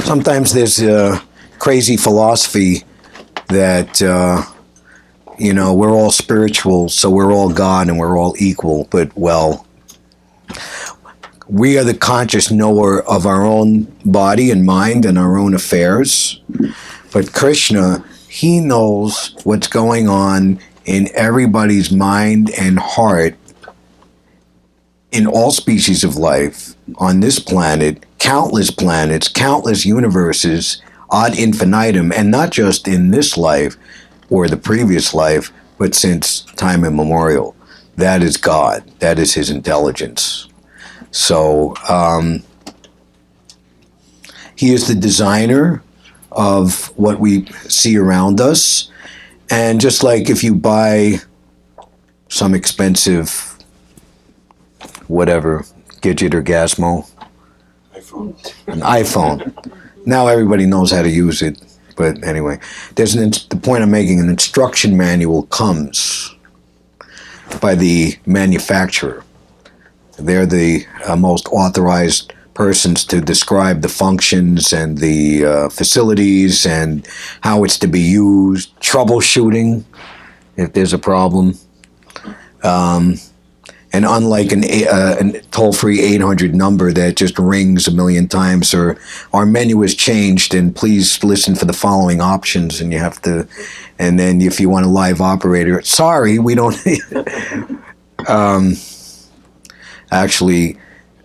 sometimes there's a crazy philosophy that, we're all spiritual, so we're all God and we're all equal. But, well, we are the conscious knower of our own body and mind and our own affairs. But Krishna, he knows what's going on in everybody's mind and heart in all species of life on this planet, countless planets, countless universes, ad infinitum, and not just in this life or the previous life, but since time immemorial. That is God. That is his intelligence. So he is the designer of what we see around us. And just like if you buy some expensive whatever, Gidget or Gasmo, an iPhone. Now everybody knows how to use it. But anyway, the point I'm making, an instruction manual comes by the manufacturer. They're the most authorized persons to describe the functions and the facilities and how it's to be used, troubleshooting if there's a problem. And unlike a toll-free 800 number that just rings a million times, or our menu has changed and please listen for the following options, and you have to, and then if you want a live operator, sorry, we don't,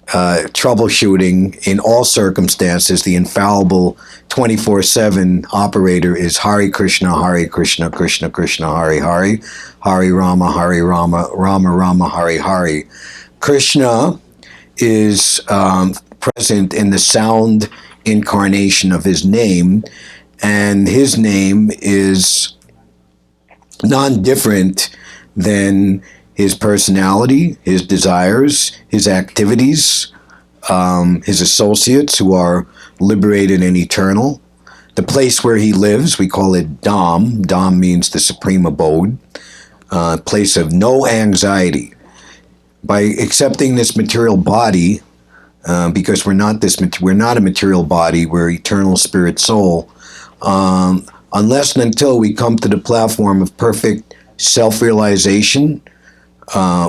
troubleshooting in all circumstances, the infallible 24/7 operator is Hare Krishna, Krishna Krishna, Hare Hare, Hare Rama, Rama Rama, Hare Hare. Krishna is present in the sound incarnation of his name, and his name is non-different than his personality, his desires, his activities, his associates who are liberated and eternal. The place where he lives, we call it Dham. Dham means the supreme abode, place of no anxiety. By accepting this material body, because we're not a material body, we're eternal spirit soul, unless and until we come to the platform of perfect self-realization,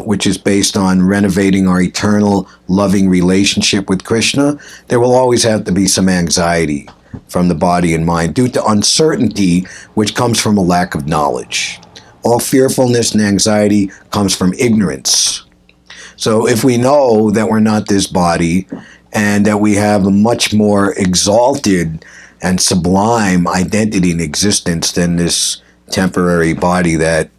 which is based on renovating our eternal loving relationship with Krishna, there will always have to be some anxiety from the body and mind due to uncertainty, which comes from a lack of knowledge. All fearfulness and anxiety comes from ignorance. So if we know that we're not this body and that we have a much more exalted and sublime identity and existence than this temporary body that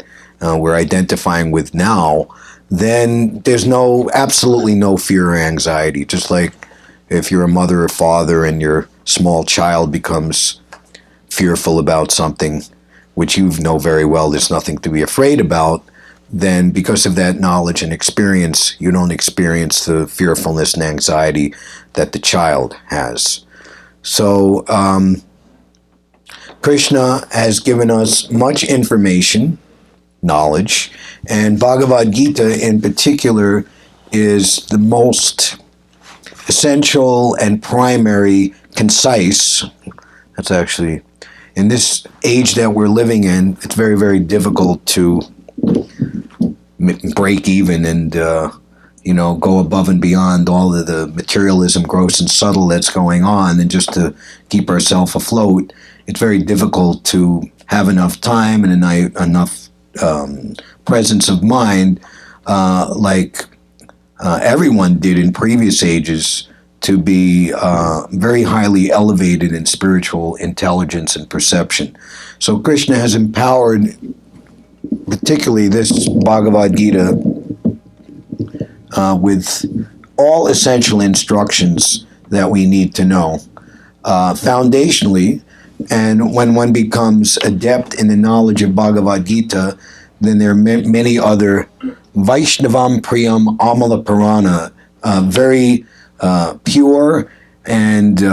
we're identifying with now, then there's absolutely no fear or anxiety. Just like if you're a mother or father and your small child becomes fearful about something, which you know very well there's nothing to be afraid about, then because of that knowledge and experience, you don't experience the fearfulness and anxiety that the child has. So Krishna has given us much information, knowledge, and Bhagavad-gita in particular is the most essential and primary, concise. That's actually, in this age that we're living in, it's very, very difficult to break even and go above and beyond all of the materialism, gross and subtle, that's going on, and just to keep ourselves afloat. It's very difficult to have enough time and enough presence of mind, like everyone did in previous ages, to be very highly elevated in spiritual intelligence and perception. So Krishna has empowered, particularly this Bhagavad-gita, with all essential instructions that we need to know. Foundationally, and when one becomes adept in the knowledge of Bhagavad-gita, then there are many other Vaishnavam Priyam Amala Purana, very pure and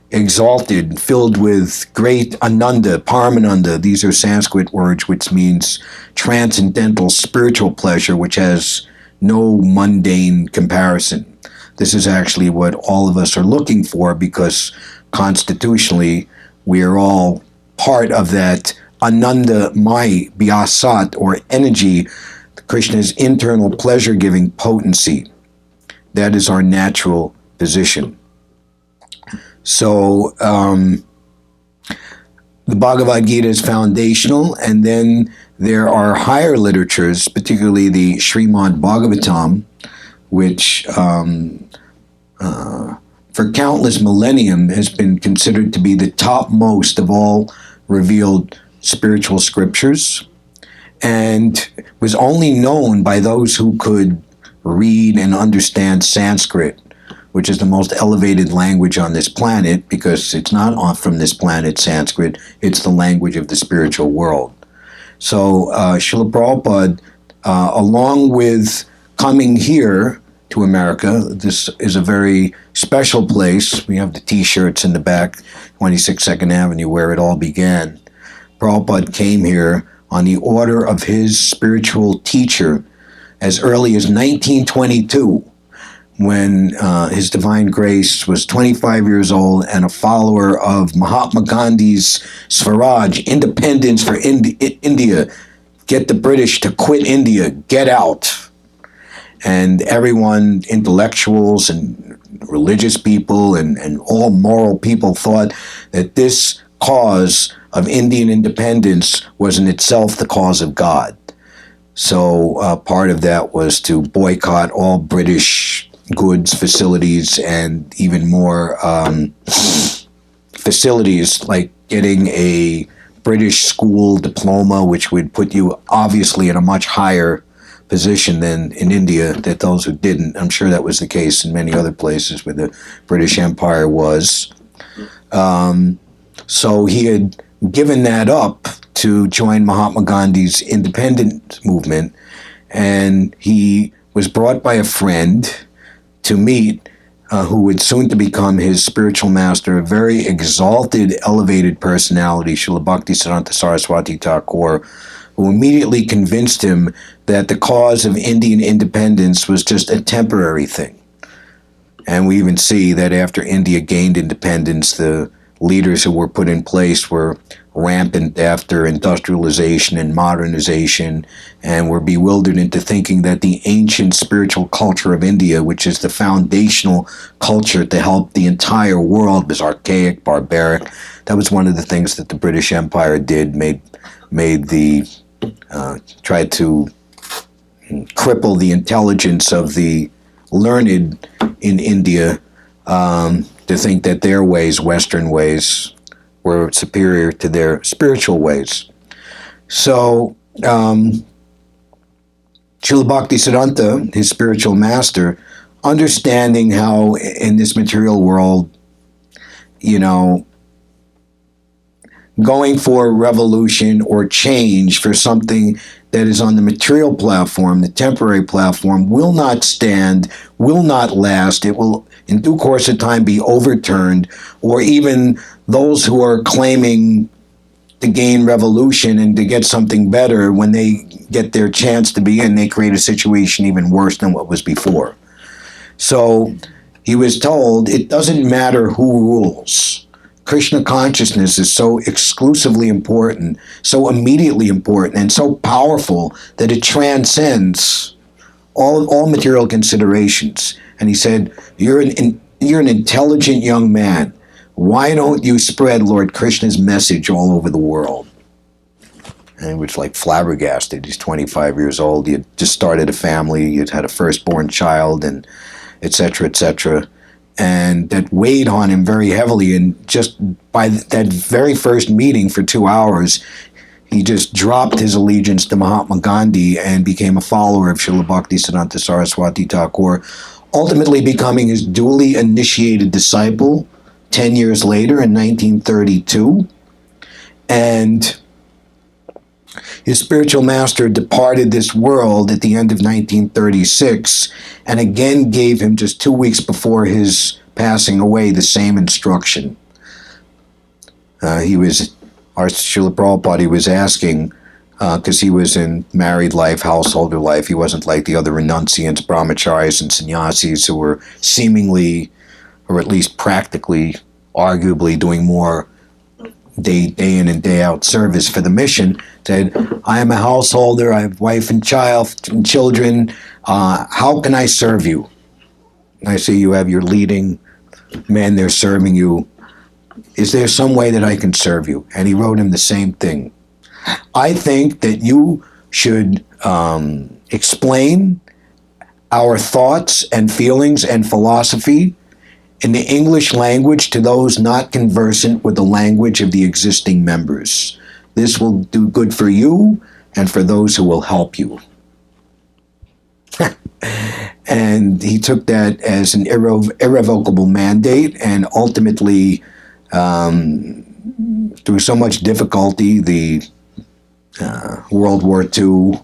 exalted, filled with great Ananda, Paramananda. These are Sanskrit words which means transcendental spiritual pleasure, which has no mundane comparison. This is actually what all of us are looking for, because constitutionally, we are all part of that Ananda Mai Vyasat, or energy, Krishna's internal pleasure-giving potency. That is our natural position. So the Bhagavad-gita is foundational, and then there are higher literatures, particularly the Srimad Bhagavatam, which for countless millennium has been considered to be the topmost of all revealed spiritual scriptures, and was only known by those who could read and understand Sanskrit, which is the most elevated language on this planet, because it's not off from this planet, Sanskrit, it's the language of the spiritual world. So Srila Prabhupada, along with coming here to America, this is a very special place. We have the t-shirts in the back, 26 2nd Avenue, where it all began. Prabhupada came here on the order of his spiritual teacher as early as 1922, when His Divine Grace was 25 years old and a follower of Mahatma Gandhi's Swaraj, independence for India, get the British to quit India, get out. And everyone, intellectuals and religious people and all moral people, thought that this cause of Indian independence was in itself the cause of God. So part of that was to boycott all British goods, facilities, and even more facilities, like getting a British school diploma, which would put you obviously in a much higher position than in India, that those who didn't. I'm sure that was the case in many other places where the British Empire was. So he had given that up to join Mahatma Gandhi's independence movement, and he was brought by a friend to meet who would soon to become his spiritual master, a very exalted, elevated personality, Srila Bhaktisiddhanta Saraswati Thakur, who immediately convinced him that the cause of Indian independence was just a temporary thing. And we even see that after India gained independence, the leaders who were put in place were rampant after industrialization and modernization, and were bewildered into thinking that the ancient spiritual culture of India, which is the foundational culture to help the entire world, was archaic, barbaric. That was one of the things that the British Empire did, tried to cripple the intelligence of the learned in India, to think that their ways, Western ways, were superior to their spiritual ways. So Srila Bhaktisiddhanta, his spiritual master, understanding how in this material world, going for revolution or change for something that is on the material platform, the temporary platform, will not stand, will not last. It will, in due course of time, be overturned, or even those who are claiming to gain revolution and to get something better, when they get their chance to be in, they create a situation even worse than what was before. So he was told, it doesn't matter who rules. Krishna consciousness is so exclusively important, so immediately important, and so powerful that it transcends all material considerations. And he said, you're an intelligent young man. Why don't you spread Lord Krishna's message all over the world? And he was like flabbergasted. He's 25 years old. He had just started a family. He had had a firstborn child, and et cetera, et cetera. And that weighed on him very heavily. And just by that very first meeting for 2 hours, he just dropped his allegiance to Mahatma Gandhi and became a follower of Srila Bhaktisiddhanta Saraswati Thakur, ultimately becoming his duly initiated disciple 10 years later in 1932. And his spiritual master departed this world at the end of 1936, and again gave him, just 2 weeks before his passing away, the same instruction. Our Srila Prabhupada, he was asking, because he was in married life, householder life. He wasn't like the other renunciants, brahmacharis, and sannyasis who were seemingly, or at least practically, arguably doing more day in and day out service for the mission, said, I am a householder, I have wife and child and children, how can I serve you? I see you have your leading men there serving you. Is there some way that I can serve you? And he wrote him the same thing. I think that you should explain our thoughts and feelings and philosophy in the English language to those not conversant with the language of the existing members. This will do good for you and for those who will help you. And he took that as an irrevocable mandate, and ultimately, through so much difficulty, the World War II,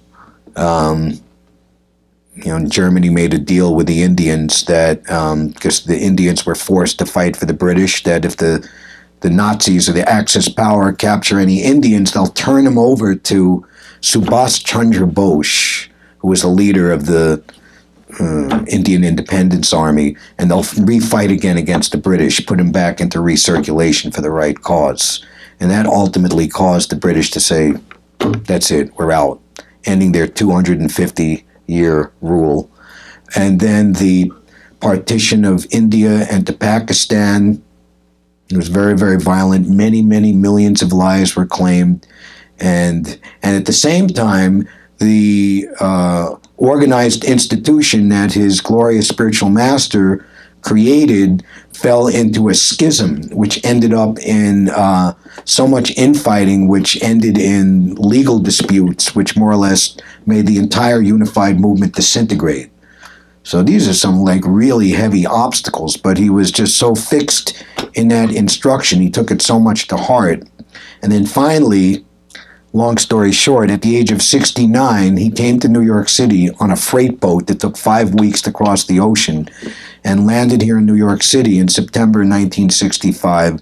Germany made a deal with the Indians that, because the Indians were forced to fight for the British, that if the Nazis or the Axis power capture any Indians, they'll turn them over to Subhas Chandra Bose, who was the leader of the Indian Independence Army, and they'll refight again against the British, put them back into recirculation for the right cause. And that ultimately caused the British to say, that's it, we're out, ending their 250-year rule. And then the partition of India and to Pakistan, it was very, very violent. Many, many millions of lives were claimed. And at the same time, the organized institution that his glorious spiritual master created fell into a schism, which ended up in so much infighting, which ended in legal disputes, which more or less made the entire unified movement disintegrate. So these are some really heavy obstacles, but he was just so fixed in that instruction. He took it so much to heart. And then finally, long story short, at the age of 69, he came to New York City on a freight boat that took 5 weeks to cross the ocean and landed here in New York City in September 1965.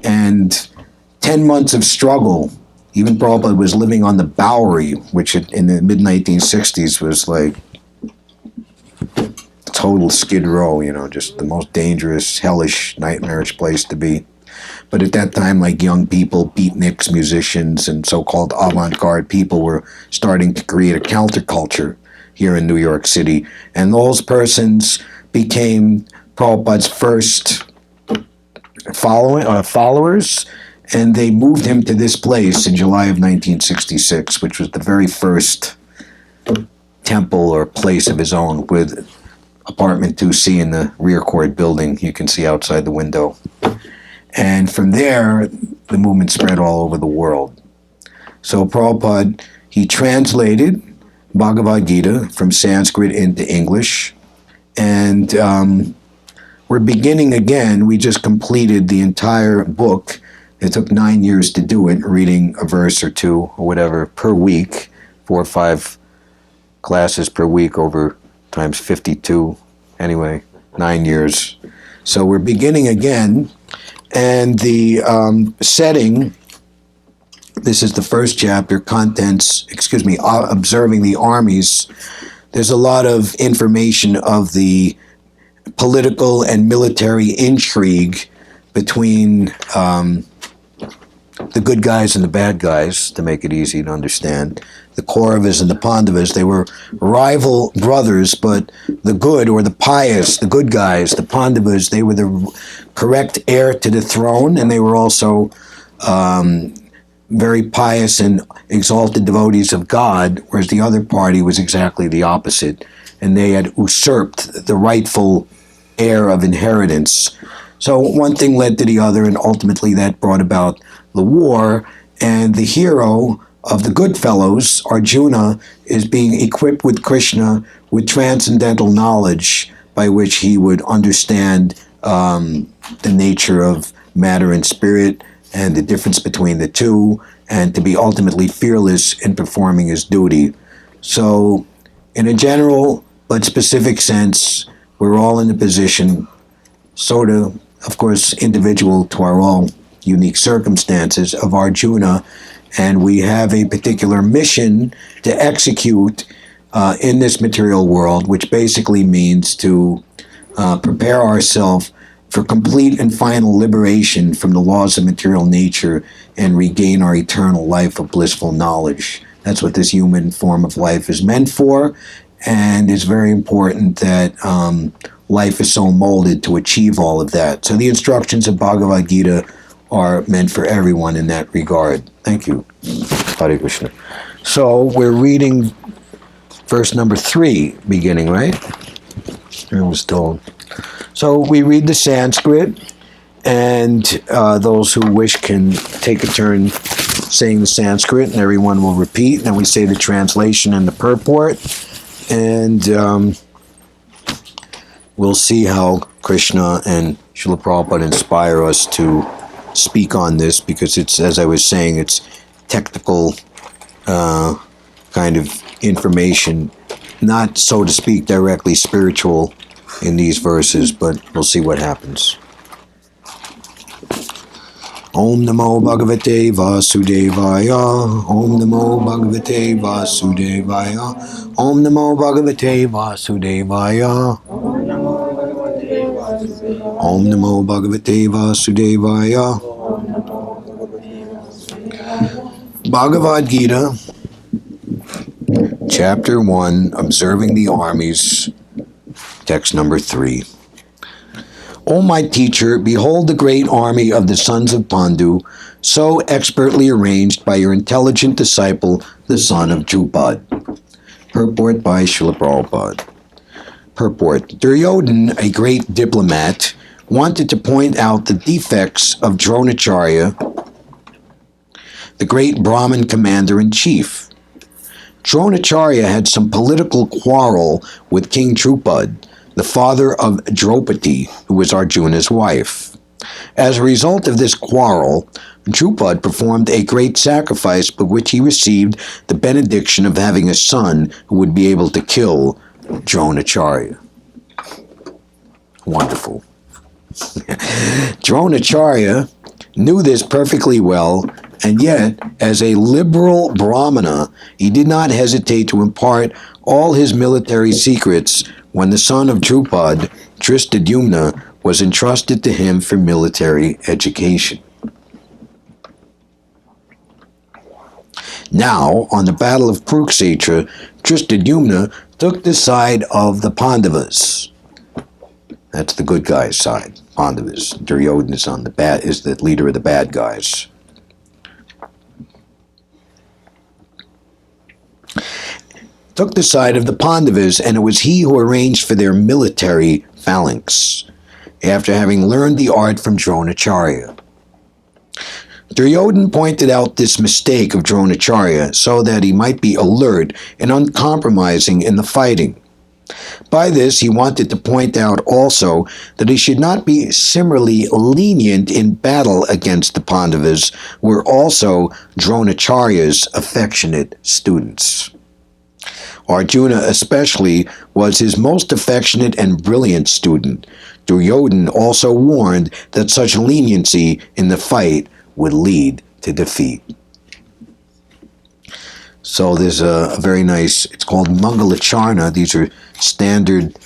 And 10 months of struggle. Even Prabhupada was living on the Bowery, which in the mid-1960s was like total Skid Row, just the most dangerous, hellish, nightmarish place to be. But at that time, young people, beatniks, musicians, and so-called avant-garde people were starting to create a counterculture here in New York City. And those persons became Prabhupada's first followers, and they moved him to this place in July of 1966, which was the very first temple or place of his own, with apartment 2C in the rear court building you can see outside the window. And from there, the movement spread all over the world. So Prabhupada, he translated Bhagavad-gita from Sanskrit into English. And we're beginning again. We just completed the entire book. It took 9 years to do it, reading a verse or two or whatever per week, 4 or 5 classes per week over times 52. Anyway, 9 years. So we're beginning again. And the setting, this is the first chapter, observing the armies. There's a lot of information of the political and military intrigue between the good guys and the bad guys, to make it easy to understand. The Kauravas and the Pandavas, they were rival brothers, but the good, or the pious, the good guys, the Pandavas, they were the correct heir to the throne, and they were also very pious and exalted devotees of God, whereas the other party was exactly the opposite, and they had usurped the rightful heir of inheritance. So one thing led to the other, and ultimately that brought about the war, and the hero of the good fellows, Arjuna, is being equipped with Krishna with transcendental knowledge by which he would understand the nature of matter and spirit and the difference between the two, and to be ultimately fearless in performing his duty. So in a general but specific sense, we're all in a position, sort of course, individual to our own unique circumstances, of Arjuna, and we have a particular mission to execute in this material world, which basically means to prepare ourselves for complete and final liberation from the laws of material nature and regain our eternal life of blissful knowledge. That's what this human form of life is meant for, and it's very important that life is so molded to achieve all of that. So the instructions of Bhagavad-gita are meant for everyone in that regard. Thank you. Hare Krishna. So we're reading verse number 3, beginning, right? It was told. So we read the Sanskrit, and those who wish can take a turn saying the Sanskrit, and everyone will repeat, and then we say the translation and the purport, and we'll see how Krishna and Srila Prabhupada inspire us to speak on this, because it's, as I was saying, it's technical kind of information, not, so to speak, directly spiritual in these verses, but we'll see what happens. Om Namo Bhagavate Vasudevaya. Om Namo Bhagavate Vasudevaya. Om Namo Bhagavate Vasudevaya. Om Namo Bhagavate Vasudevaya. Bhagavad-gita, Chapter 1, Observing the Armies, text number 3. O my teacher, behold the great army of the sons of Pandu, so expertly arranged by your intelligent disciple, the son of Drupad. Purport by Srila Prabhupada. Purport. Duryodhana, a great diplomat, wanted to point out the defects of Dronacharya, the great Brahmin commander-in-chief. Dronacharya had some political quarrel with King Drupad, the father of Draupadi, who was Arjuna's wife. As a result of this quarrel, Drupad performed a great sacrifice by which he received the benediction of having a son who would be able to kill Dronacharya. Wonderful. Dronacharya knew this perfectly well, and yet, as a liberal Brahmana, he did not hesitate to impart all his military secrets when the son of Drupad, Dhristadyumna, was entrusted to him for military education. Now, on the battle of Kurukshetra, Dhristadyumna took the side of the Pandavas. That's the good guys' side, Pandavas. Duryodhana is the leader of the bad guys. Took the side of the Pandavas, and it was he who arranged for their military phalanx, after having learned the art from Dronacharya. Duryodhana pointed out this mistake of Dronacharya so that he might be alert and uncompromising in the fighting. By this, he wanted to point out also that he should not be similarly lenient in battle against the Pandavas, who were also Dronacharya's affectionate students. Arjuna especially was his most affectionate and brilliant student. Duryodhana also warned that such leniency in the fight would lead to defeat. So there's a very nice, it's called Mangalacharna. These are standard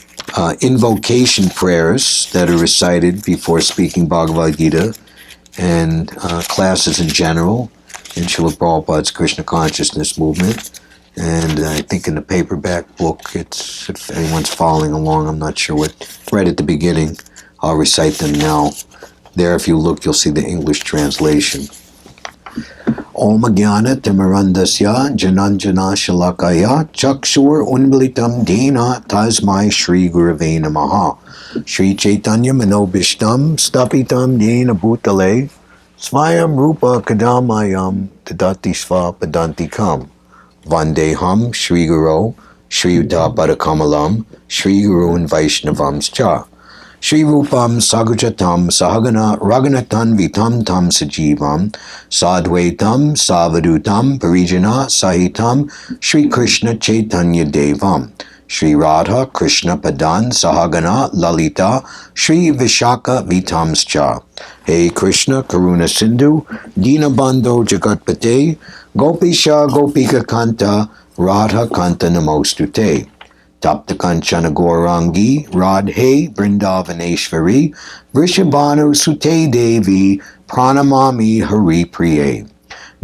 invocation prayers that are recited before speaking Bhagavad-gita, and classes in general in Srila Prabhupada's Krishna Consciousness movement. And I think in the paperback book, it's, if anyone's following along, I'm not sure what, right at the beginning, I'll recite them now. There, if you look, you'll see the English translation. Om Jnana Timarandasya Jananjana Shalakaya Chakshur Unmilitam Dena Tasmai Shri Gurave Namaha Shri Chaitanya Manobishtam Stapitam Dena Bhutale Svayam Rupa Kadamayam Tadati Sva Padantikam Vandeham Shri Guru Shri Yuddha Padakamalam Shri Gurun Vaishnavams Cha Shri Rupam Sagujatam Sahagana Raganatan Vitam Tam Sajivam Sadvaitam Savadutam Parijana Sahitam Shri Krishna Chaitanya Devam Shri Radha Krishna Padan Sahagana Lalita Shri Vishaka Vitamscha Hey Krishna Karuna Sindhu Dinabandho Jagatpate Gopisha Gopika Kanta Radha Kanta Namostute. Tapta Kanchana Gaurangi, Radhe Vrindavaneshwari, Vrishabhanu Sute Devi, Pranamami Hari Priye.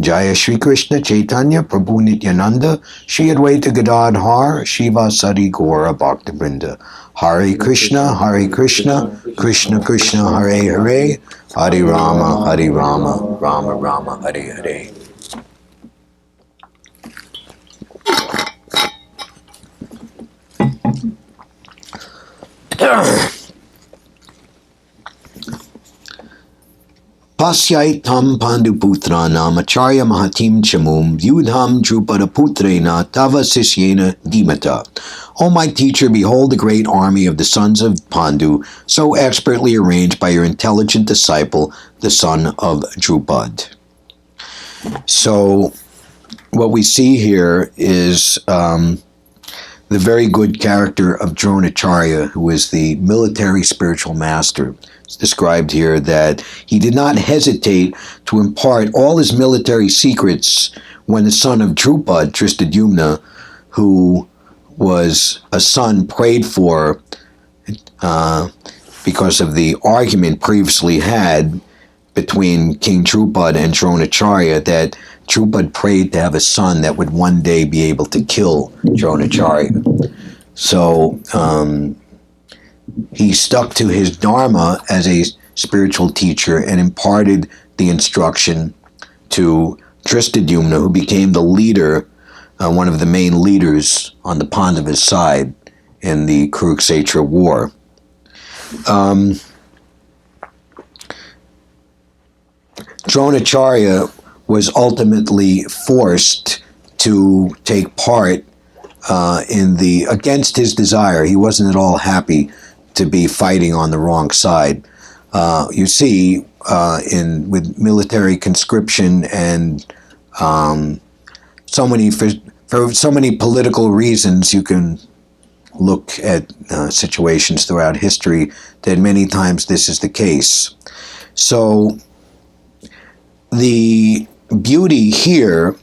Jaya Shri Krishna Chaitanya Prabhu Nityananda, Shri Advaita Gadadhar, Shiva Sadi Gaura Bhaktivinoda. Hare Krishna, Krishna Krishna, Hare Hare, Hare Rama, Rama Rama, Hare Hare. Pasyaitam Panduputranam Acharya Mahatim Chamum Yudham Drupada Putrena Tava Sisyena Dimata. O my teacher, behold the great army of the sons of Pandu, so expertly arranged by your intelligent disciple, the son of Drupad. So, what we see here is the very good character of Dronacharya, who is the military spiritual master. It's described here that he did not hesitate to impart all his military secrets when the son of Drupad, Tristadyumna, who was a son prayed for because of the argument previously had between King Drupad and Dronacharya, that Drupad prayed to have a son that would one day be able to kill Dronacharya. So he stuck to his dharma as a spiritual teacher and imparted the instruction to Tristadyumna, who became the leader, one of the main leaders on the Pandavas' side in the Kurukshetra war. Dronacharya was ultimately forced to take part against his desire. He wasn't at all happy to be fighting on the wrong side. You see, with military conscription and for so many political reasons, you can look at situations throughout history that many times this is the case. So the beauty here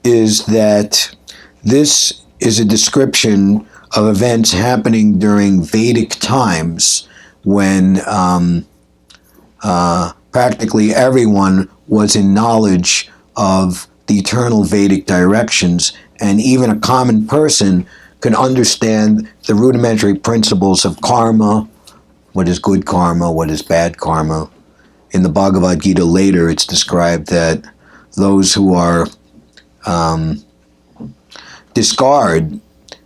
is that this is a description of events happening during Vedic times when practically everyone was in knowledge of the eternal Vedic directions, and even a common person can understand the rudimentary principles of karma, what is good karma, what is bad karma. In the Bhagavad-gita later, it's described that those who are discard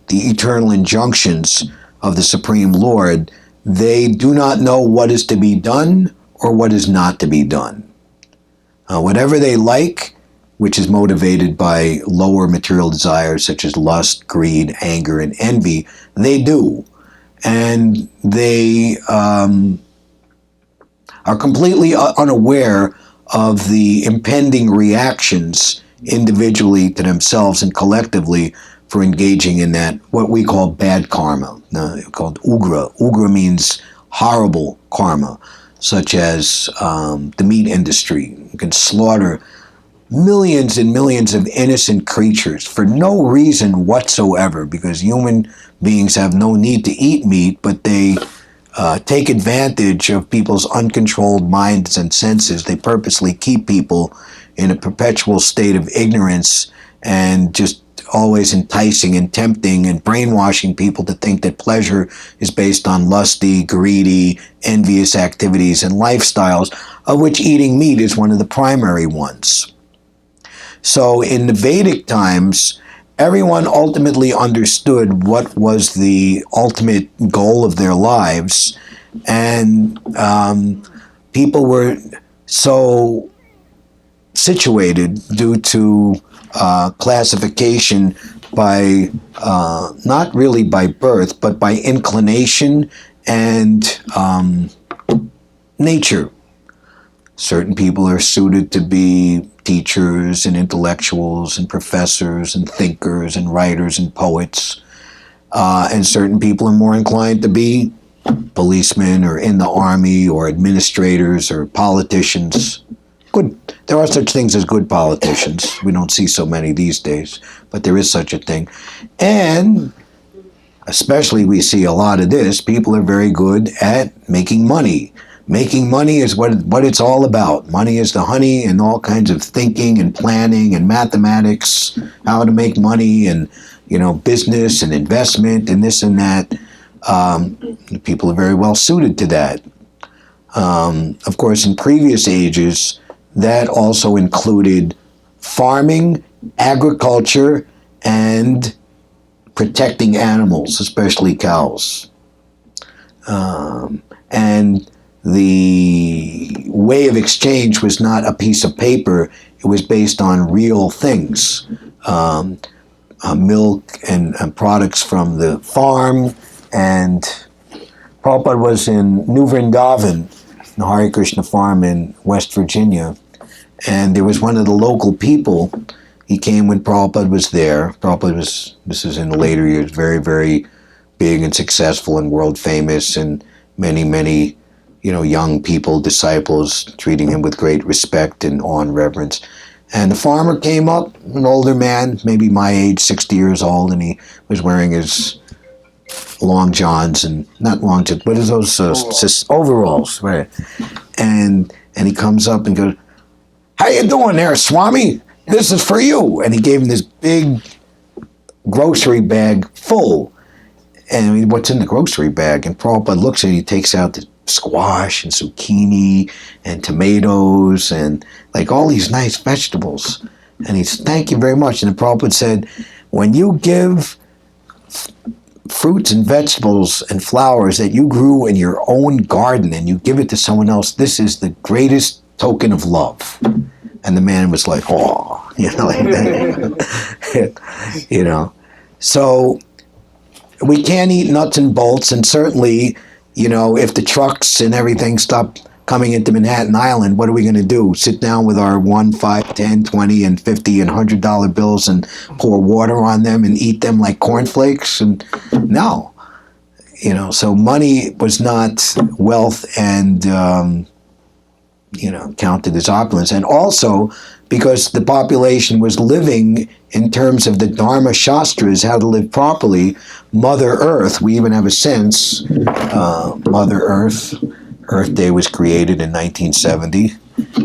the eternal injunctions of the Supreme Lord, they do not know what is to be done or what is not to be done. Whatever they like, which is motivated by lower material desires such as lust, greed, anger, and envy, they do. And they are completely unaware of the impending reactions individually to themselves and collectively for engaging in that, what we call bad karma, called ugra. Ugra means horrible karma, such as the meat industry. You can slaughter millions and millions of innocent creatures for no reason whatsoever, because human beings have no need to eat meat, but they take advantage of people's uncontrolled minds and senses. They purposely keep people in a perpetual state of ignorance and just always enticing and tempting and brainwashing people to think that pleasure is based on lusty, greedy, envious activities and lifestyles, of which eating meat is one of the primary ones. So in the Vedic times, everyone ultimately understood what was the ultimate goal of their lives, and people were so situated due to classification by, not really by birth, but by inclination and nature. Certain people are suited to be teachers and intellectuals and professors and thinkers and writers and poets, and certain people are more inclined to be policemen or in the army or administrators or politicians. Good. There are such things as good politicians. We don't see so many these days, but there is such a thing. And especially we see a lot of this, people are very good at making money. Making money is what it's all about. Money is the honey, and all kinds of thinking and planning and mathematics, how to make money, and business and investment and this and that. People are very well suited to that. Of course, in previous ages, that also included farming, agriculture, and protecting animals, especially cows. And the way of exchange was not a piece of paper. It was based on real things. Milk and products from the farm. And Prabhupada was in New Vrindavan, the Hare Krishna farm in West Virginia. And there was one of the local people. He came when Prabhupada was there. This is in the later years, very, very big and successful and world famous, and many, many, young people, disciples, treating him with great respect and awe and reverence. And the farmer came up, an older man, maybe my age, 60 years old, and he was wearing his long johns, and not long johns, but those overalls, right? And he comes up and goes, "How you doing there, Swami? This is for you." And he gave him this big grocery bag full. And what's in the grocery bag? And Prabhupada looks at it, he takes out the squash and zucchini and tomatoes and like all these nice vegetables. And he said, "Thank you very much." And the Prabhupada said, "When you give fruits and vegetables and flowers that you grew in your own garden and you give it to someone else, this is the greatest token of love." And the man was like, "Oh," like that. So we can't eat nuts and bolts, and certainly, if the trucks and everything stop coming into Manhattan Island, what are we going to do? Sit down with our 1, 5, 10, 20, and 50 and $100 bills and pour water on them and eat them like cornflakes? And no, so money was not wealth and, counted as opulence. And also because the population was living in terms of the Dharma Shastras, how to live properly. Mother Earth, we even have a sense, Mother Earth Day was created in 1970,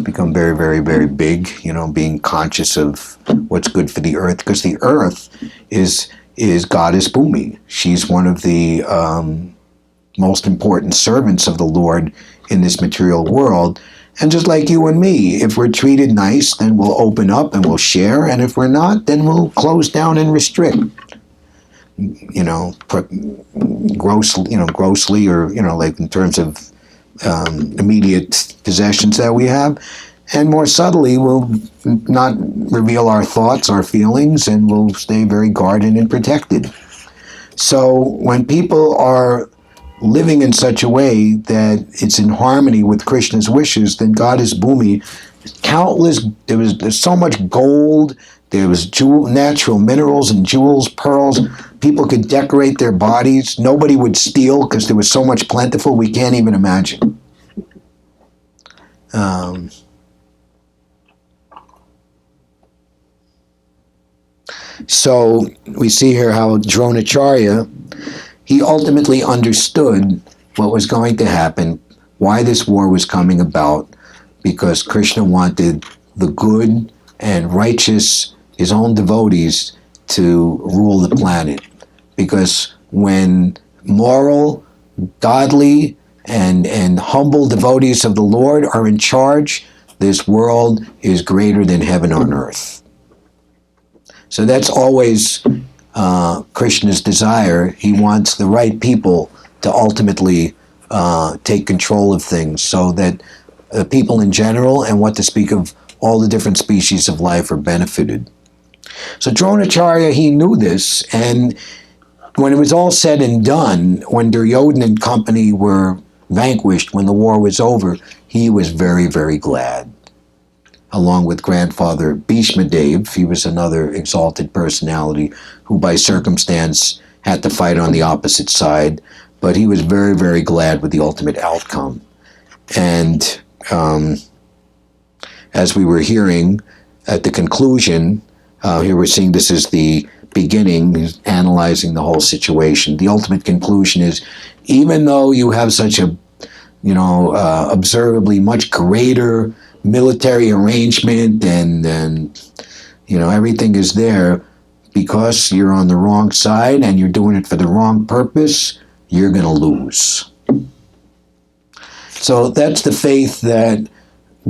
become very, very, very big, being conscious of what's good for the earth, because the earth is Goddess Bhumi. She's one of the most important servants of the Lord in this material world. And just like you and me, if we're treated nice, then we'll open up and we'll share. And if we're not, then we'll close down and restrict. Grossly, or like in terms of immediate possessions that we have. And more subtly, we'll not reveal our thoughts, our feelings, and we'll stay very guarded and protected. So when people are living in such a way that it's in harmony with Krishna's wishes, then Goddess Bhumi, there's so much gold, there was natural minerals and jewels, pearls. People could decorate their bodies. Nobody would steal because there was so much plentiful, we can't even imagine. So we see here how Dronacharya, he ultimately understood what was going to happen, why this war was coming about, because Krishna wanted the good and righteous, his own devotees, to rule the planet. Because when moral, godly, and humble devotees of the Lord are in charge, this world is greater than heaven on earth. So that's always Krishna's desire. He wants the right people to ultimately take control of things, so that people in general, and what to speak of all the different species of life, are benefited. So Dronacharya, he knew this, and when it was all said and done, when Duryodhana and company were vanquished, when the war was over, he was very, very glad. Along with grandfather Bhishma Dev, he was another exalted personality who by circumstance had to fight on the opposite side, but he was very, very glad with the ultimate outcome. And as we were hearing at the conclusion, here we're seeing this is the beginning, he's analyzing the whole situation. The ultimate conclusion is, even though you have such a, observably much greater military arrangement and everything is there, because you're on the wrong side and you're doing it for the wrong purpose, you're going to lose. So that's the faith that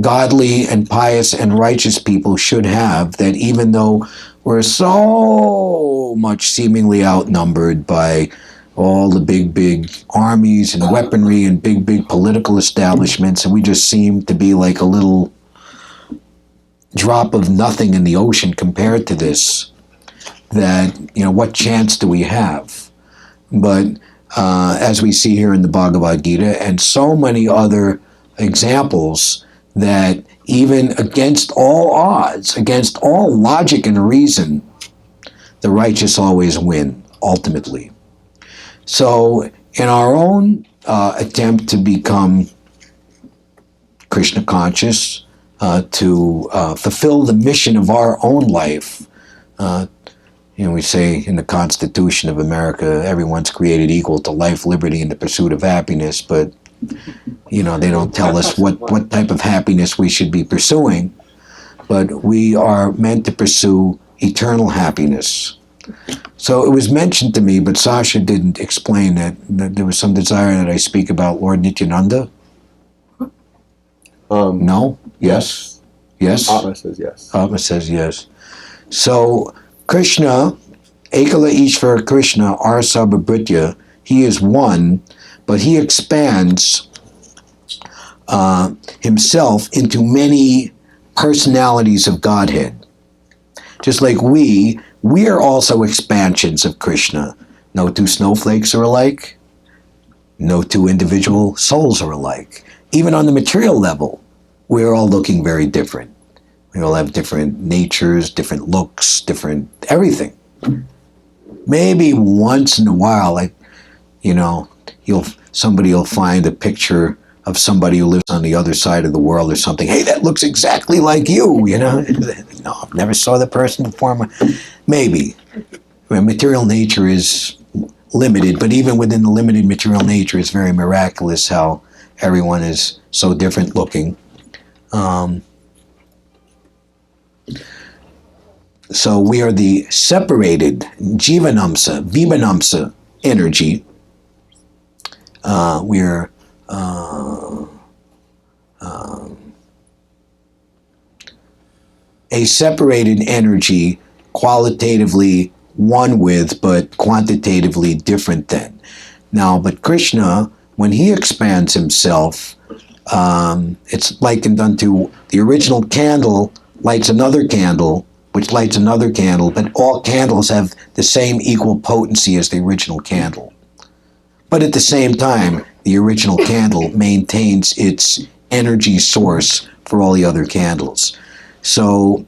godly and pious and righteous people should have, that even though we're so much seemingly outnumbered by all the big armies and weaponry and big political establishments, and we just seem to be like a little drop of nothing in the ocean compared to this, that, what chance do we have? But as we see here in the Bhagavad-gita and so many other examples, that even against all odds, against all logic and reason, the righteous always win, ultimately. So in our own attempt to become Krishna conscious, to fulfill the mission of our own life, we say in the Constitution of America, everyone's created equal to life, liberty, and the pursuit of happiness, but they don't tell us what type of happiness we should be pursuing, but we are meant to pursue eternal happiness. So it was mentioned to me, but Sasha didn't explain that there was some desire that I speak about Lord Nityananda. No? Yes? Yes? Atma says yes. Atma says yes. So Krishna, Ekala Ishvara Krishna, Arsabhabhritya, he is one, but he expands himself into many personalities of Godhead. Just like we are also expansions of Krishna. No two snowflakes are alike. No two individual souls are alike. Even on the material level, we're all looking very different. We all have different natures, different looks, different everything. Maybe once in a while, somebody will find a picture of somebody who lives on the other side of the world or something. Hey, that looks exactly like you, No, I've never saw the person before. Maybe. Material nature is limited, but even within the limited material nature, it's very miraculous how everyone is so different looking. So we are the separated Jivanamsa, Vibanamsa energy. We're a separated energy, qualitatively one with, but quantitatively different than. Now, but Krishna, when he expands himself, it's likened unto the original candle lights another candle, which lights another candle, but all candles have the same equal potency as the original candle. But at the same time, the original candle maintains its energy source for all the other candles. So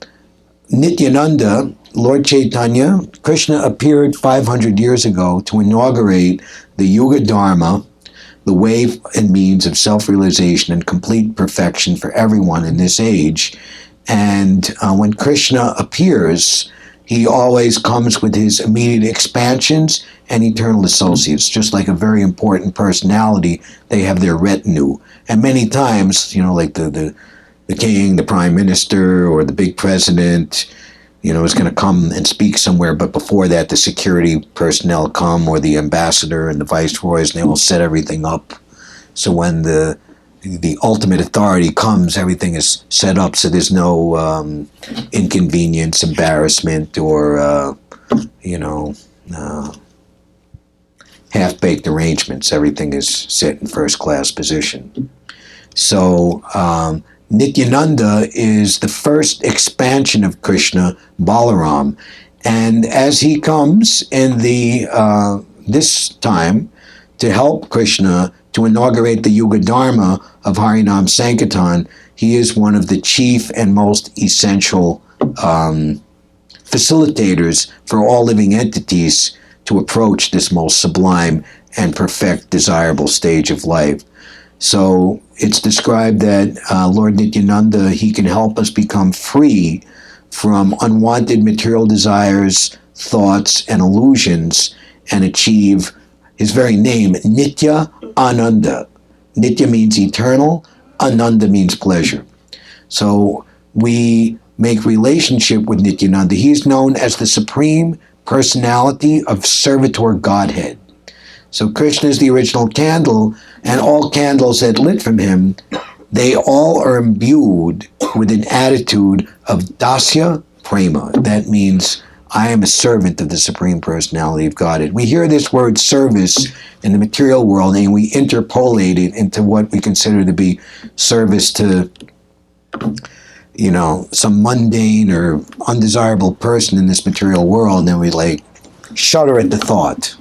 Nityananda, Lord Chaitanya, Krishna appeared 500 years ago to inaugurate the Yuga Dharma, the way and means of self-realization and complete perfection for everyone in this age. And when Krishna appears, he always comes with his immediate expansions and eternal associates. Just like a very important personality, they have their retinue. And many times, like the king, the prime minister, or the big president, is going to come and speak somewhere. But before that, the security personnel come, or the ambassador and the viceroys, and they will set everything up. So when the ultimate authority comes, everything is set up so there's no inconvenience, embarrassment, or half-baked arrangements. Everything is set in first-class position. So Nityananda is the first expansion of Krishna, Balaram, and as he comes in this time to help Krishna to inaugurate the Yuga Dharma of Harinam Sankirtan, he is one of the chief and most essential facilitators for all living entities to approach this most sublime and perfect desirable stage of life. So it's described that Lord Nityananda, he can help us become free from unwanted material desires, thoughts, and illusions, and achieve his very name, Nitya Ananda. Nitya means eternal, Ananda means pleasure. So we make relationship with Nityananda. He's known as the Supreme Personality of Servitor Godhead. So Krishna is the original candle, and all candles that lit from him, they all are imbued with an attitude of dasya prema. That means I am a servant of the Supreme Personality of Godhead. We hear this word service in the material world, and we interpolate it into what we consider to be service to, some mundane or undesirable person in this material world, and we shudder at the thought.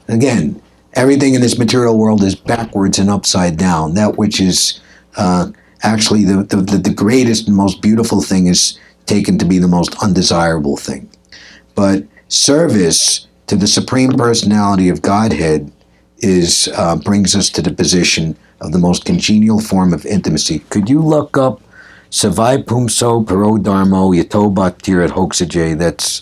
Again, everything in this material world is backwards and upside down. That which is actually the greatest and most beautiful thing is taken to be the most undesirable thing. But service to the Supreme Personality of Godhead brings us to the position of the most congenial form of intimacy. Could you look up Savai Pumso Paro Dharmo Yato Bhaktir at Hoksajay? That's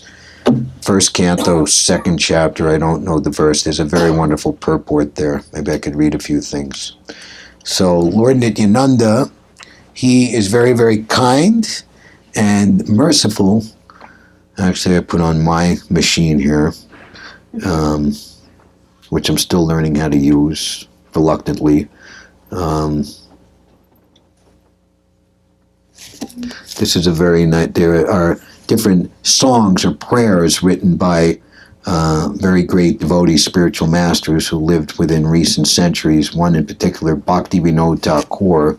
first canto, second chapter. I don't know the verse. There's a very wonderful purport there. Maybe I could read a few things. So Lord Nityananda, he is very, very kind and merciful. Actually, I put on my machine here, which I'm still learning how to use reluctantly. This is a very nice. There are different songs or prayers written by very great devotee spiritual masters who lived within recent centuries. One in particular, Bhaktivinoda Thakur,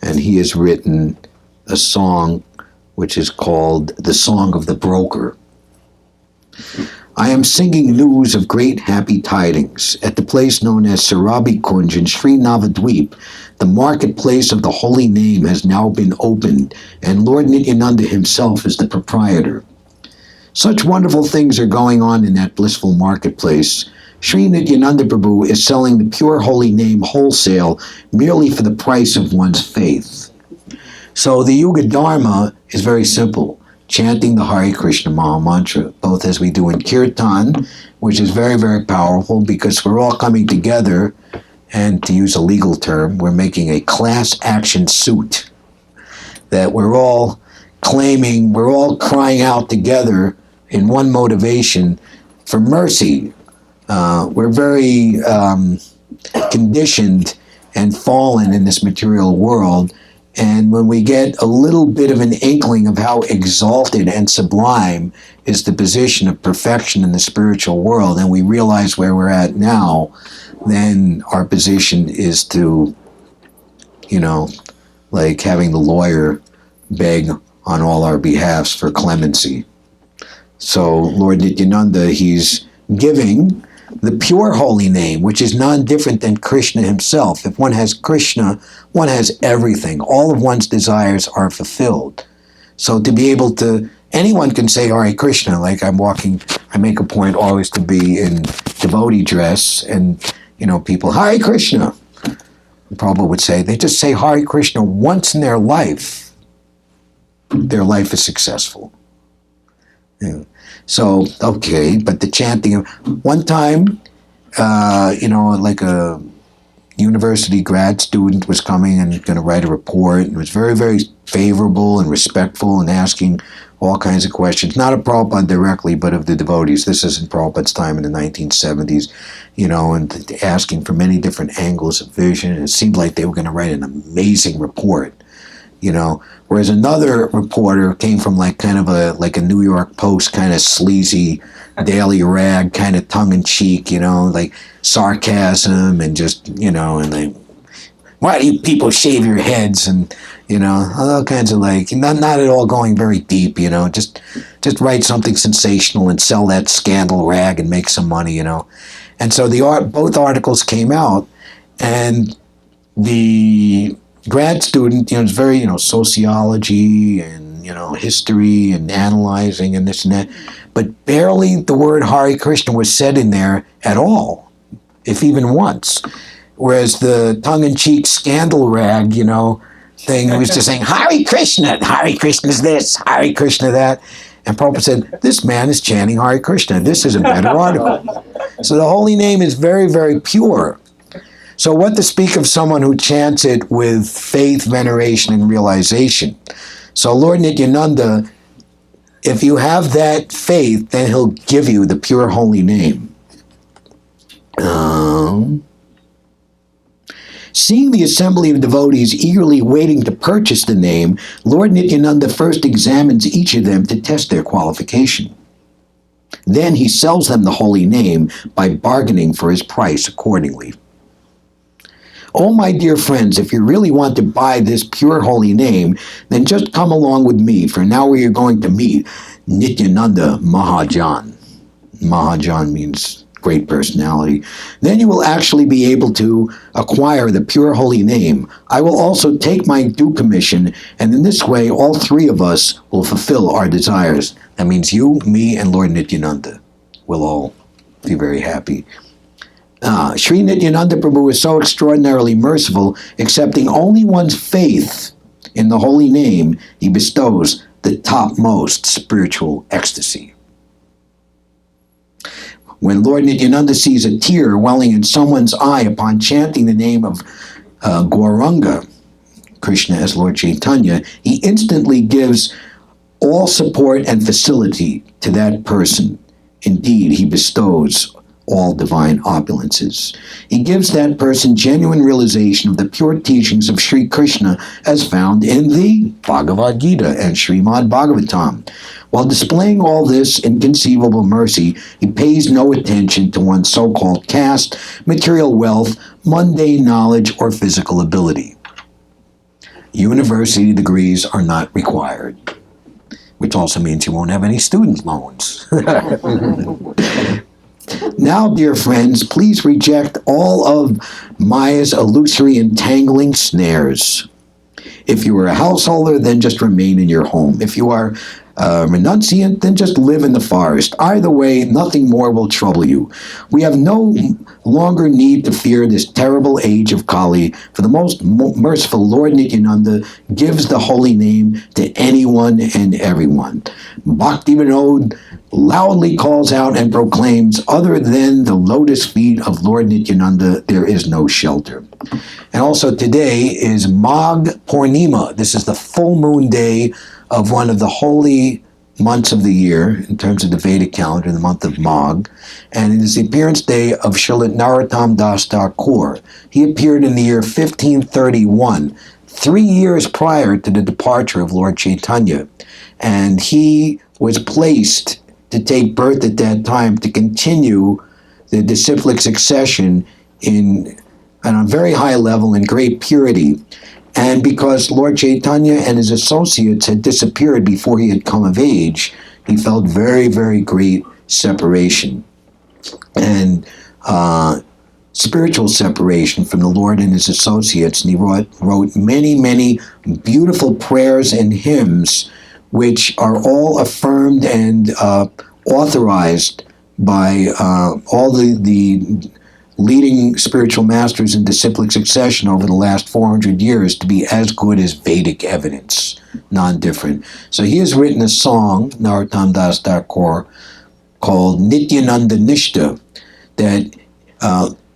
and he has written a song which is called The Song of the Broker. I am singing news of great happy tidings. At the place known as Sarabi Kunj in Sri Navadweep, the marketplace of the holy name has now been opened, and Lord Nityananda himself is the proprietor. Such wonderful things are going on in that blissful marketplace. Sri Nityananda Prabhu is selling the pure holy name wholesale merely for the price of one's faith. So the Yuga Dharma is very simple. Chanting the Hare Krishna Maha Mantra, both as we do in kirtan, which is very, very powerful because we're all coming together, and to use a legal term, we're making a class action suit that we're all claiming, we're all crying out together in one motivation for mercy. We're very conditioned and fallen in this material world. And when we get a little bit of an inkling of how exalted and sublime is the position of perfection in the spiritual world, and we realize where we're at now, then our position is to, like having the lawyer beg on all our behalfs for clemency. So Lord Nityananda, he's giving the pure holy name, which is non-different than Krishna himself. If one has Krishna, one has everything. All of one's desires are fulfilled. So to be able to, anyone can say Hare Krishna, like I make a point always to be in devotee dress, and people, Hare Krishna. Prabhupada would say, they just say Hare Krishna once in their life is successful. Yeah. So, okay, but the chanting, one time, like a university grad student was coming and going to write a report, and was very, very favorable and respectful and asking all kinds of questions, not of Prabhupada directly, but of the devotees. This is in Prabhupada's time in the 1970s, and asking for many different angles of vision. And it seemed like they were going to write an amazing report, Whereas another reporter came from like a New York Post kind of sleazy daily rag, kind of tongue-in-cheek, like sarcasm and just, and like, why do you people shave your heads? And, all kinds of not at all going very deep, just write something sensational and sell that scandal rag and make some money, And so both articles came out, and the grad student, is very, sociology and, history and analyzing and this and that, but barely the word Hare Krishna was said in there at all, if even once. Whereas the tongue-in-cheek scandal rag, thing. He was just saying, Hare Krishna, Hare Krishna's this, Hare Krishna that. And Prabhupada said, this man is chanting Hare Krishna. This is a better article. So the holy name is very, very pure. So what to speak of someone who chants it with faith, veneration, and realization? So Lord Nityananda, if you have that faith, then he'll give you the pure holy name. Seeing the assembly of devotees eagerly waiting to purchase the name, Lord Nityananda first examines each of them to test their qualification. Then he sells them the holy name by bargaining for his price accordingly. Oh, my dear friends, if you really want to buy this pure holy name, then just come along with me, for now we are going to meet Nityananda Mahajan. Mahajan means great personality. Then you will actually be able to acquire the pure holy name. I will also take my due commission, and in this way all three of us will fulfill our desires. That means you, me, and Lord Nityananda will all be very happy. Sri Nityananda Prabhu is so extraordinarily merciful, accepting only one's faith in the holy name, he bestows the topmost spiritual ecstasy. When Lord Nityananda sees a tear welling in someone's eye upon chanting the name of Gauranga, Krishna as Lord Chaitanya, he instantly gives all support and facility to that person. Indeed, he bestows all divine opulences. He gives that person genuine realization of the pure teachings of Sri Krishna as found in the Bhagavad-gita and Srimad Bhagavatam. While displaying all this inconceivable mercy, he pays no attention to one's so-called caste, material wealth, mundane knowledge, or physical ability. University degrees are not required, which also means you won't have any student loans. Now, dear friends, please reject all of Maya's illusory entangling snares. If you are a householder, then just remain in your home. If you are renunciant, then just live in the forest. Either way, nothing more will trouble you. We have no longer need to fear this terrible age of Kali, for the most merciful Lord Nityananda gives the holy name to anyone and everyone. Bhakti Vinod loudly calls out and proclaims, other than the lotus feet of Lord Nityananda, there is no shelter. And also today is Magh Purnima. This is the full moon day of one of the holy months of the year, in terms of the Vedic calendar, the month of Magh, and it is the appearance day of Srila Narottam Das Thakur. He appeared in the year 1531, 3 years prior to the departure of Lord Chaitanya, and he was placed to take birth at that time to continue the disciplic succession on a very high level in great purity. And because Lord Chaitanya and his associates had disappeared before he had come of age, he felt very, very great separation and spiritual separation from the Lord and his associates. And he wrote many, many beautiful prayers and hymns, which are all affirmed and authorized by all the leading spiritual masters in disciplic succession over the last 400 years to be as good as Vedic evidence, non-different. So he has written a song, Narottam Das Thakur, called Nityananda Nishta, that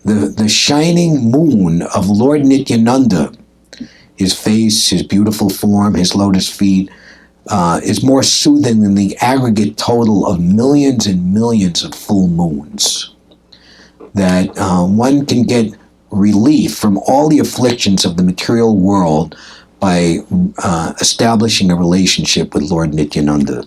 the shining moon of Lord Nityananda, his face, his beautiful form, his lotus feet, is more soothing than the aggregate total of millions and millions of full moons. That one can get relief from all the afflictions of the material world by establishing a relationship with Lord Nityananda.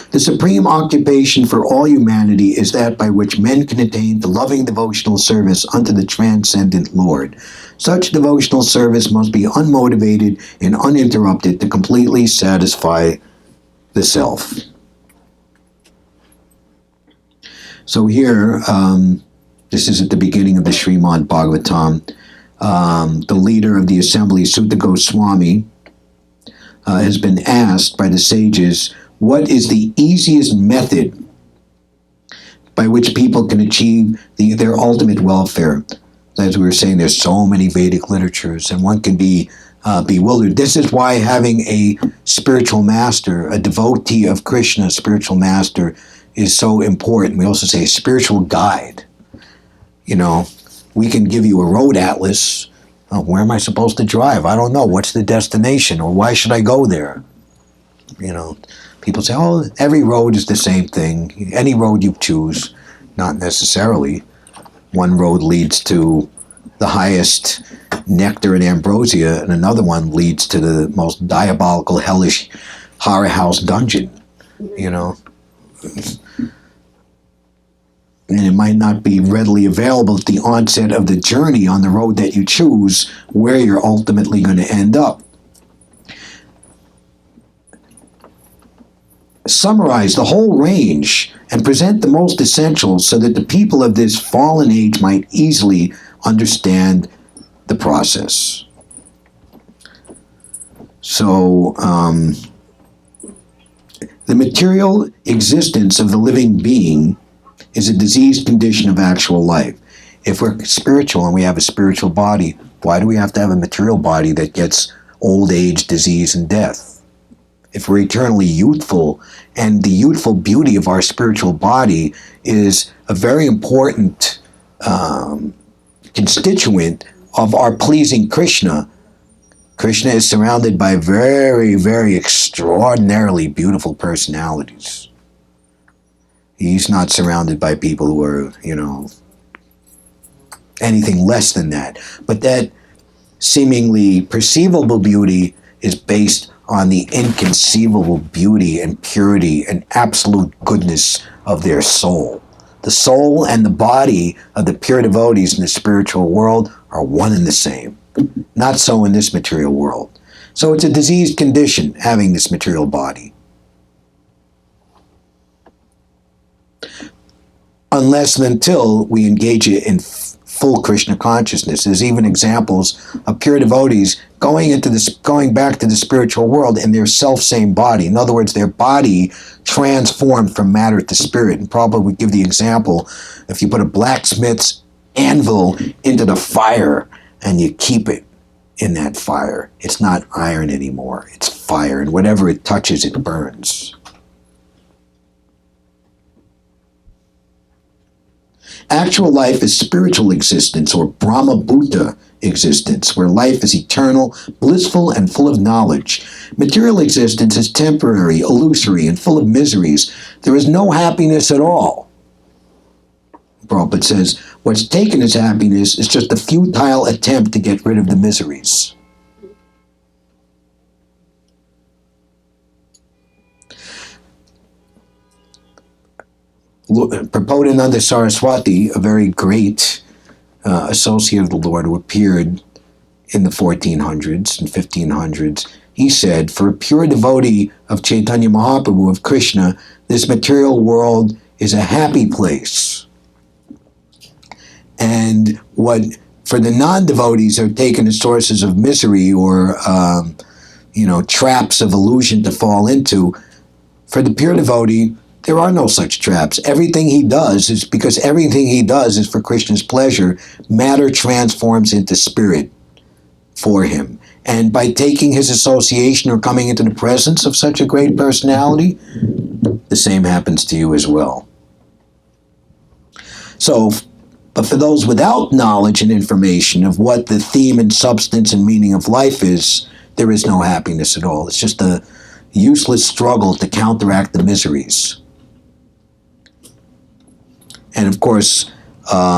The supreme occupation for all humanity is that by which men can attain to loving devotional service unto the transcendent Lord. Such devotional service must be unmotivated and uninterrupted to completely satisfy the self. So here, this is at the beginning of the Srimad Bhagavatam, the leader of the assembly, Sutta Goswami, has been asked by the sages, what is the easiest method by which people can achieve their ultimate welfare. As we were saying, there's so many Vedic literatures, and one can be bewildered. This is why having a spiritual master, a devotee of Krishna, a spiritual master, is so important. We also say a spiritual guide. You know, we can give you a road atlas. Oh, where am I supposed to drive? I don't know. What's the destination? Or why should I go there? You know, people say, oh, every road is the same thing. Any road you choose. Not necessarily. One road leads to the highest nectar and ambrosia, and another one leads to the most diabolical, hellish horror house dungeon, you know. And it might not be readily available at the onset of the journey on the road that you choose where you're ultimately going to end up. Summarize the whole range and present the most essentials so that the people of this fallen age might easily understand the process. So, the material existence of the living being is a diseased condition of actual life. If we're spiritual and we have a spiritual body, why do we have to have a material body that gets old age, disease, and death? If we're eternally youthful, and the youthful beauty of our spiritual body is a very important constituent of our pleasing Krishna. Krishna is surrounded by very, very extraordinarily beautiful personalities. He's not surrounded by people who are, you know, anything less than that. But that seemingly perceivable beauty is based on the inconceivable beauty and purity and absolute goodness of their soul. The soul and the body of the pure devotees in the spiritual world are one and the same. Not so in this material world. So it's a diseased condition, having this material body. Unless and until we engage it in full Krishna consciousness. There's even examples of pure devotees going back to the spiritual world in their self-same body. In other words, their body transformed from matter to spirit. And Prabhupada would give the example, if you put a blacksmith's anvil into the fire and you keep it in that fire, it's not iron anymore, it's fire, and whatever it touches, it burns. Actual life is spiritual existence, or Brahma Buddha existence, where life is eternal, blissful, and full of knowledge. Material existence is temporary, illusory, and full of miseries. There is no happiness at all. Prabhupada says, what's taken as happiness is just a futile attempt to get rid of the miseries. Prabodhananda Saraswati, a very great associate of the Lord who appeared in the 1400s and 1500s, he said, for a pure devotee of Chaitanya Mahaprabhu, of Krishna, this material world is a happy place. And what for the non-devotees are taken as sources of misery or, traps of illusion to fall into, for the pure devotee, there are no such traps. Everything he does is because everything he does is for Krishna's pleasure. Matter transforms into spirit for him. And by taking his association or coming into the presence of such a great personality, the same happens to you as well. So, but for those without knowledge and information of what the theme and substance and meaning of life is, there is no happiness at all. It's just a useless struggle to counteract the miseries. And of course,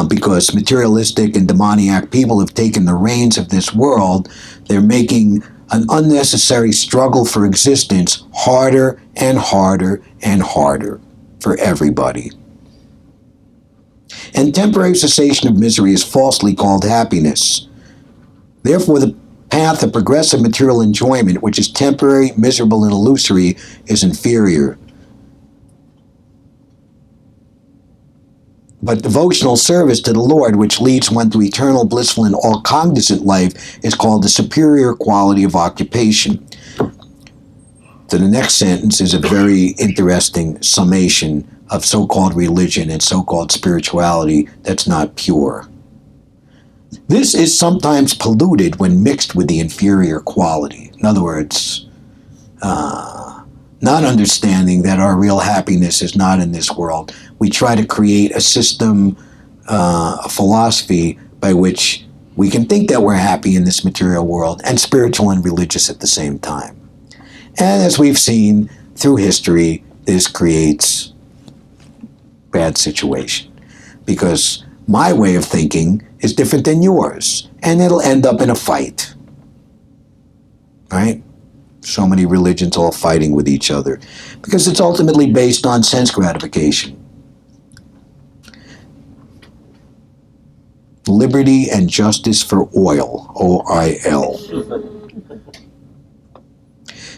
because materialistic and demoniac people have taken the reins of this world, they're making an unnecessary struggle for existence harder and harder and harder for everybody. And temporary cessation of misery is falsely called happiness. Therefore, the path of progressive material enjoyment, which is temporary, miserable, and illusory, is inferior. But devotional service to the Lord, which leads one to eternal, blissful, and all-cognizant life, is called the superior quality of occupation. So the next sentence is a very interesting summation of so-called religion and so-called spirituality that's not pure. This is sometimes polluted when mixed with the inferior quality. In other words, not understanding that our real happiness is not in this world. We try to create a system, a philosophy by which we can think that we're happy in this material world and spiritual and religious at the same time. And as we've seen through history, this creates bad situation because my way of thinking is different than yours, and it'll end up in a fight, right? So many religions all fighting with each other because it's ultimately based on sense gratification. Liberty and justice for oil, O-I-L.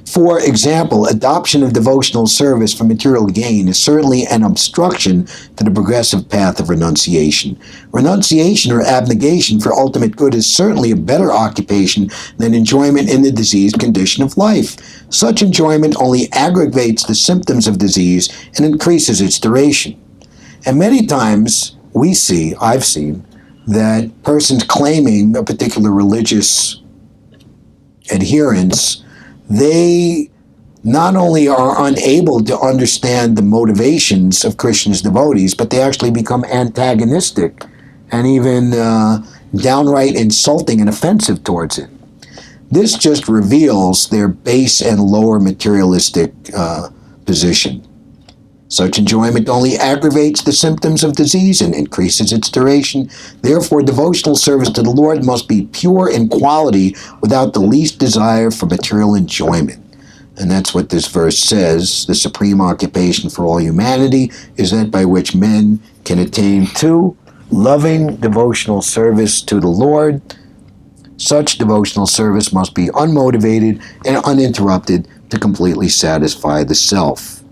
For example, adoption of devotional service for material gain is certainly an obstruction to the progressive path of renunciation. Renunciation or abnegation for ultimate good is certainly a better occupation than enjoyment in the diseased condition of life. Such enjoyment only aggravates the symptoms of disease and increases its duration. And many times I've seen, that persons claiming a particular religious adherence, they not only are unable to understand the motivations of Krishna's devotees, but they actually become antagonistic and even downright insulting and offensive towards it. This just reveals their base and lower materialistic position. Such enjoyment only aggravates the symptoms of disease and increases its duration. Therefore, devotional service to the Lord must be pure in quality without the least desire for material enjoyment. And that's what this verse says. The supreme occupation for all humanity is that by which men can attain to loving devotional service to the Lord. Such devotional service must be unmotivated and uninterrupted to completely satisfy the self.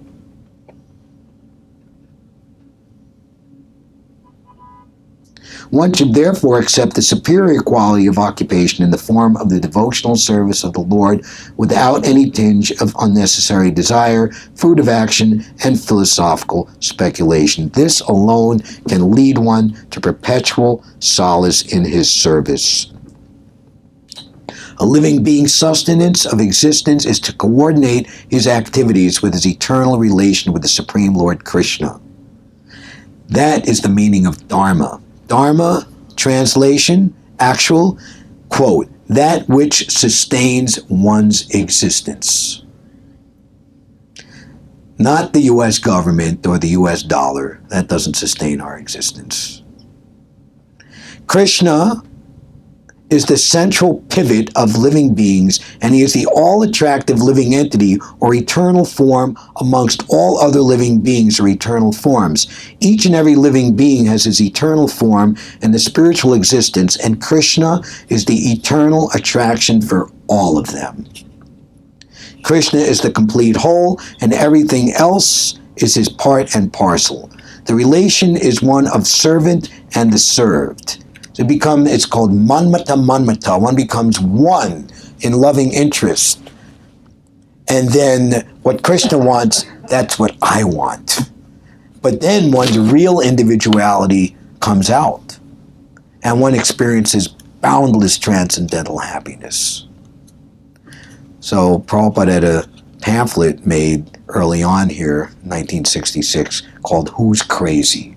One should therefore accept the superior quality of occupation in the form of the devotional service of the Lord without any tinge of unnecessary desire, fruit of action, and philosophical speculation. This alone can lead one to perpetual solace in his service. A living being's sustenance of existence is to coordinate his activities with his eternal relation with the Supreme Lord Krishna. That is the meaning of Dharma. Dharma, translation, actual, quote, that which sustains one's existence. Not the U.S. government or the U.S. dollar. That doesn't sustain our existence. Krishna is the central pivot of living beings, and he is the all-attractive living entity or eternal form amongst all other living beings or eternal forms. Each and every living being has his eternal form and the spiritual existence, and Krishna is the eternal attraction for all of them. Krishna is the complete whole, and everything else is his part and parcel. The relation is one of servant and the served. So it's called manmata. One becomes one in loving interest. And then what Krishna wants, that's what I want. But then one's real individuality comes out. And one experiences boundless transcendental happiness. So Prabhupada had a pamphlet made early on here, 1966, called Who's Crazy?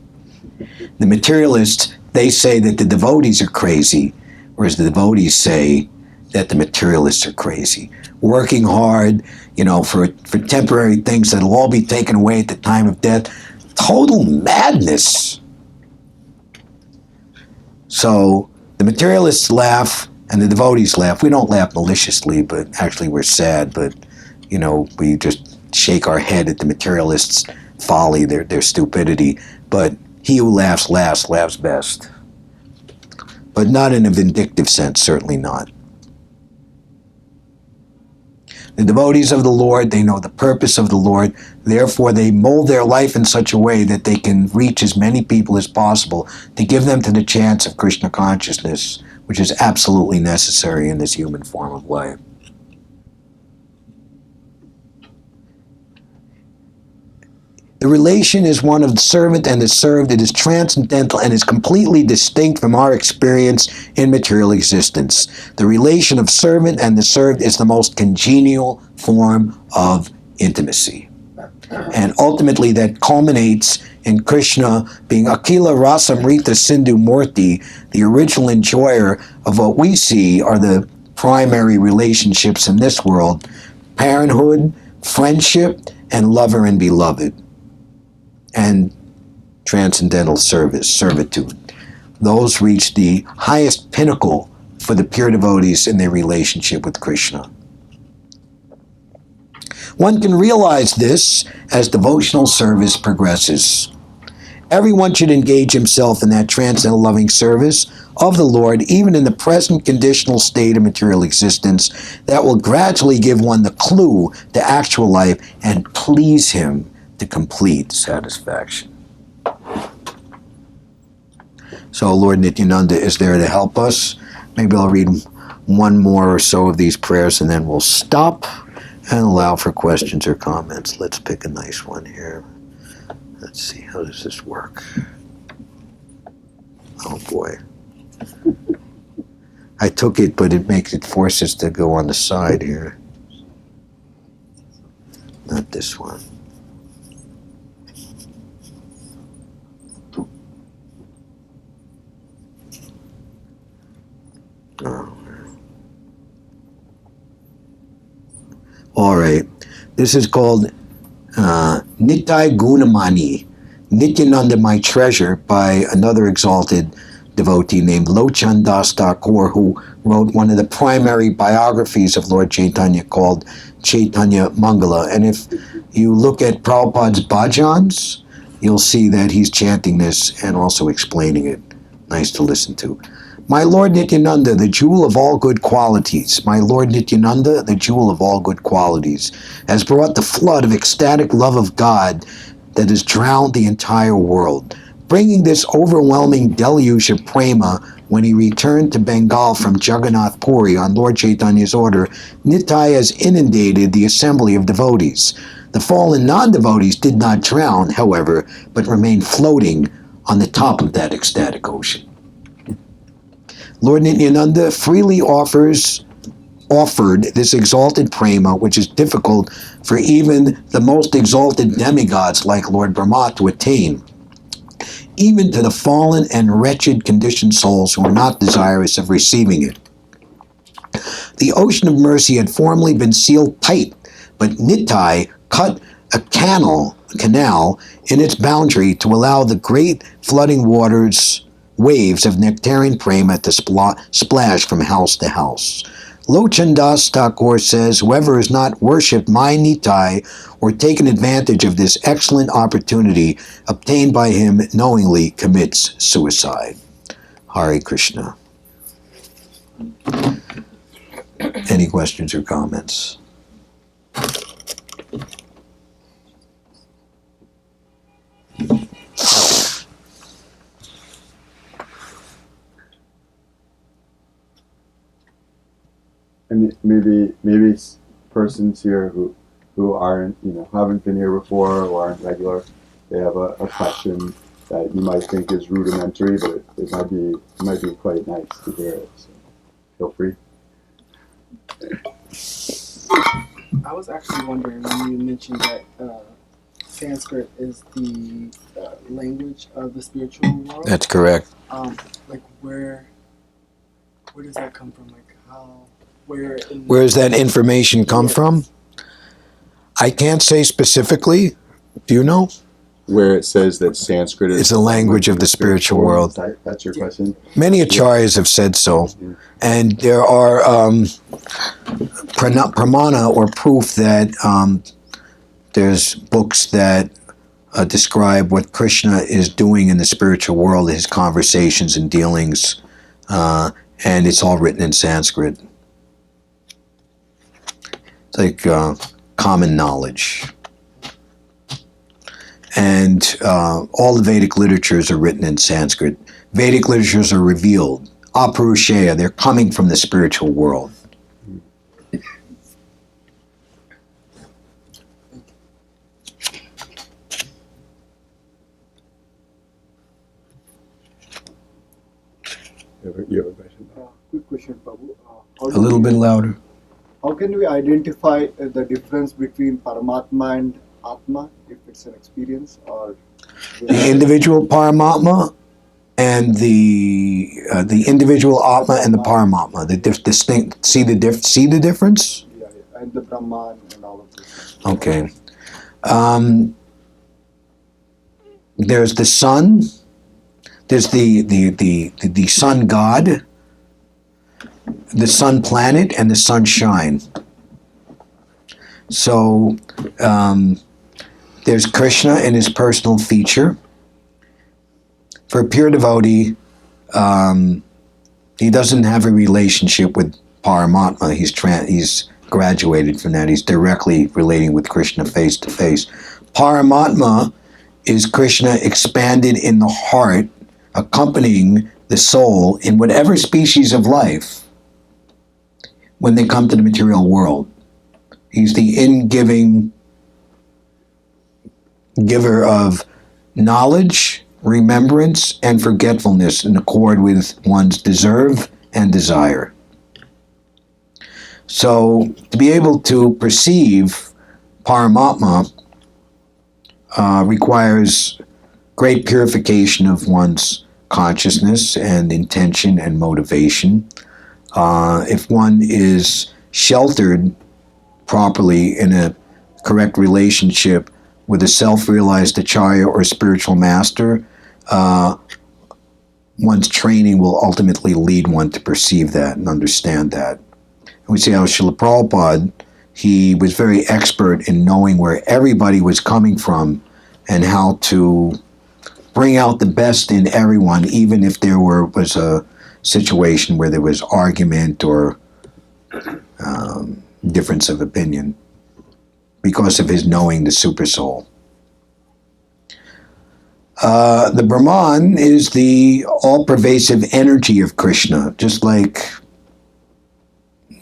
The materialists, they say that the devotees are crazy, whereas the devotees say that the materialists are crazy. Working hard, for temporary things that'll all be taken away at the time of death. Total madness. So the materialists laugh and the devotees laugh. We don't laugh maliciously, but actually we're sad. But, we just shake our head at the materialists' folly, their stupidity. But he who laughs last laughs best. But not in a vindictive sense, certainly not. The devotees of the Lord, they know the purpose of the Lord. Therefore, they mold their life in such a way that they can reach as many people as possible to give them to the chance of Krishna consciousness, which is absolutely necessary in this human form of life. The relation is one of the servant and the served. It is transcendental and is completely distinct from our experience in material existence. The relation of servant and the served is the most congenial form of intimacy. And ultimately that culminates in Krishna being Akila Rasamrita Sindhu Murti, the original enjoyer of what we see are the primary relationships in this world: parenthood, friendship, and lover and beloved, and transcendental service, servitude. Those reach the highest pinnacle for the pure devotees in their relationship with Krishna. One can realize this as devotional service progresses. Everyone should engage himself in that transcendental loving service of the Lord, even in the present conditional state of material existence, that will gradually give one the clue to actual life and please him to complete satisfaction. So Lord Nityananda is there to help us. Maybe I'll read one more or so of these prayers and then we'll stop and allow for questions or comments. Let's pick a nice one here. Let's see, how does this work? Oh boy. I took it, but it forces to go on the side here. Not this one. Oh. All right. This is called Nitai Gunamani, Nityananda My Treasure, by another exalted devotee named Lochan Das Thakur, who wrote one of the primary biographies of Lord Chaitanya called Chaitanya Mangala. And if you look at Prabhupada's bhajans, you'll see that he's chanting this and also explaining it. Nice to listen to. My Lord Nityananda, the jewel of all good qualities, my Lord Nityananda, the jewel of all good qualities, has brought the flood of ecstatic love of God that has drowned the entire world, bringing this overwhelming deluge of prema. When he returned to Bengal from Jagannath Puri on Lord Chaitanya's order, Nitai has inundated the assembly of devotees. The fallen non-devotees did not drown, however, but remained floating on the top of that ecstatic ocean. Lord Nityananda freely offered this exalted prema, which is difficult for even the most exalted demigods like Lord Brahma to attain, even to the fallen and wretched conditioned souls who are not desirous of receiving it. The ocean of mercy had formerly been sealed tight, but Nitai cut a canal in its boundary to allow the great flooding waves of nectarian prema to splash from house to house. Lochan Das Thakur says, whoever has not worshipped my Nitai or taken advantage of this excellent opportunity obtained by him knowingly commits suicide. Hare Krishna. Any questions or comments? And maybe persons here who aren't, haven't been here before or aren't regular, they have a question that you might think is rudimentary, but it might be quite nice to hear it. So feel free. I was actually wondering when you mentioned that Sanskrit is the language of the spiritual world. That's correct. Where does that come from? Where does that information come from? I can't say specifically. Do you know? Where it says that Sanskrit is the language of the spiritual world. That's your question? Many acharyas have said so. And there are pramana or proof that there's books that describe what Krishna is doing in the spiritual world, his conversations and dealings, and it's all written in Sanskrit. It's like common knowledge. And all the Vedic literatures are written in Sanskrit. Vedic literatures are revealed. Aparushaya, they're coming from the spiritual world. You have a question? Quick question, Prabhu. A little bit louder. How can we identify the difference between Paramatma and Atma, if it's an experience or The individual Paramatma and the individual Atma and the Paramatma. The distinct. See the difference? Yeah, and the Brahman and all of this? Okay. There's the sun. There's the sun god, the sun planet, and the sunshine. So there's Krishna in his personal feature. For a pure devotee, he doesn't have a relationship with Paramatma. He's graduated from that. He's directly relating with Krishna face to face. Paramatma is Krishna expanded in the heart, accompanying the soul in whatever species of life when they come to the material world. He's the in-giving giver of knowledge, remembrance, and forgetfulness in accord with one's deserve and desire. So, to be able to perceive Paramatma requires great purification of one's consciousness and intention and motivation. If one is sheltered properly in a correct relationship with a self-realized acharya or spiritual master, one's training will ultimately lead one to perceive that and understand that. And we see how Srila Prabhupada, he was very expert in knowing where everybody was coming from and how to bring out the best in everyone, even if there was a situation where there was argument or difference of opinion, because of his knowing the supersoul. The Brahman is the all-pervasive energy of Krishna, just like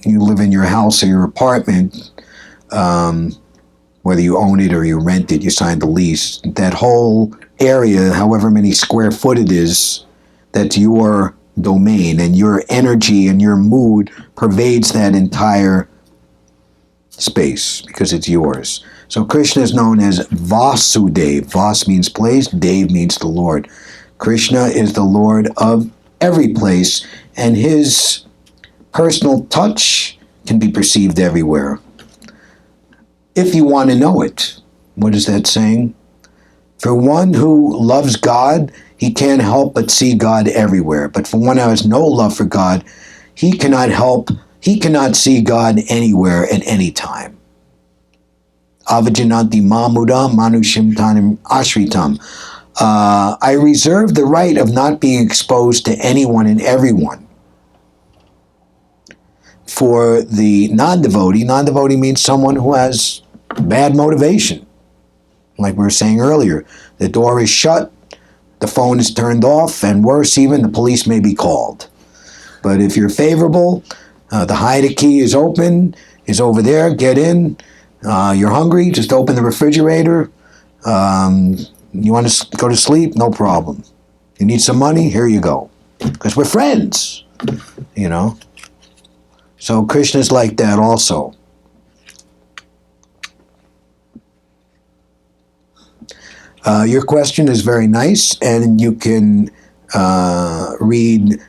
you live in your house or your apartment, whether you own it or you rent it, you sign the lease. That whole area, however many square foot it is, that's your domain, and your energy and your mood pervades that entire space because it's yours. So Krishna is known as Vasudev. Vas means place, Dev means the Lord. Krishna is the Lord of every place, and his personal touch can be perceived everywhere. If you want to know it. What is that saying? For one who loves God, he can't help but see God everywhere. But for one who has no love for God, he cannot see God anywhere at any time. Avajananti mamuda manushim tanim ashritam. I reserve the right of not being exposed to anyone and everyone. For the non-devotee means someone who has bad motivation. Like we were saying earlier, the door is shut, the phone is turned off, and worse even, the police may be called. But if you're favorable, the hide key is open, is over there, get in. You're hungry, just open the refrigerator. You want to go to sleep? No problem. You need some money? Here you go. Because we're friends, you know. So Krishna's like that also. Your question is very nice, and you can read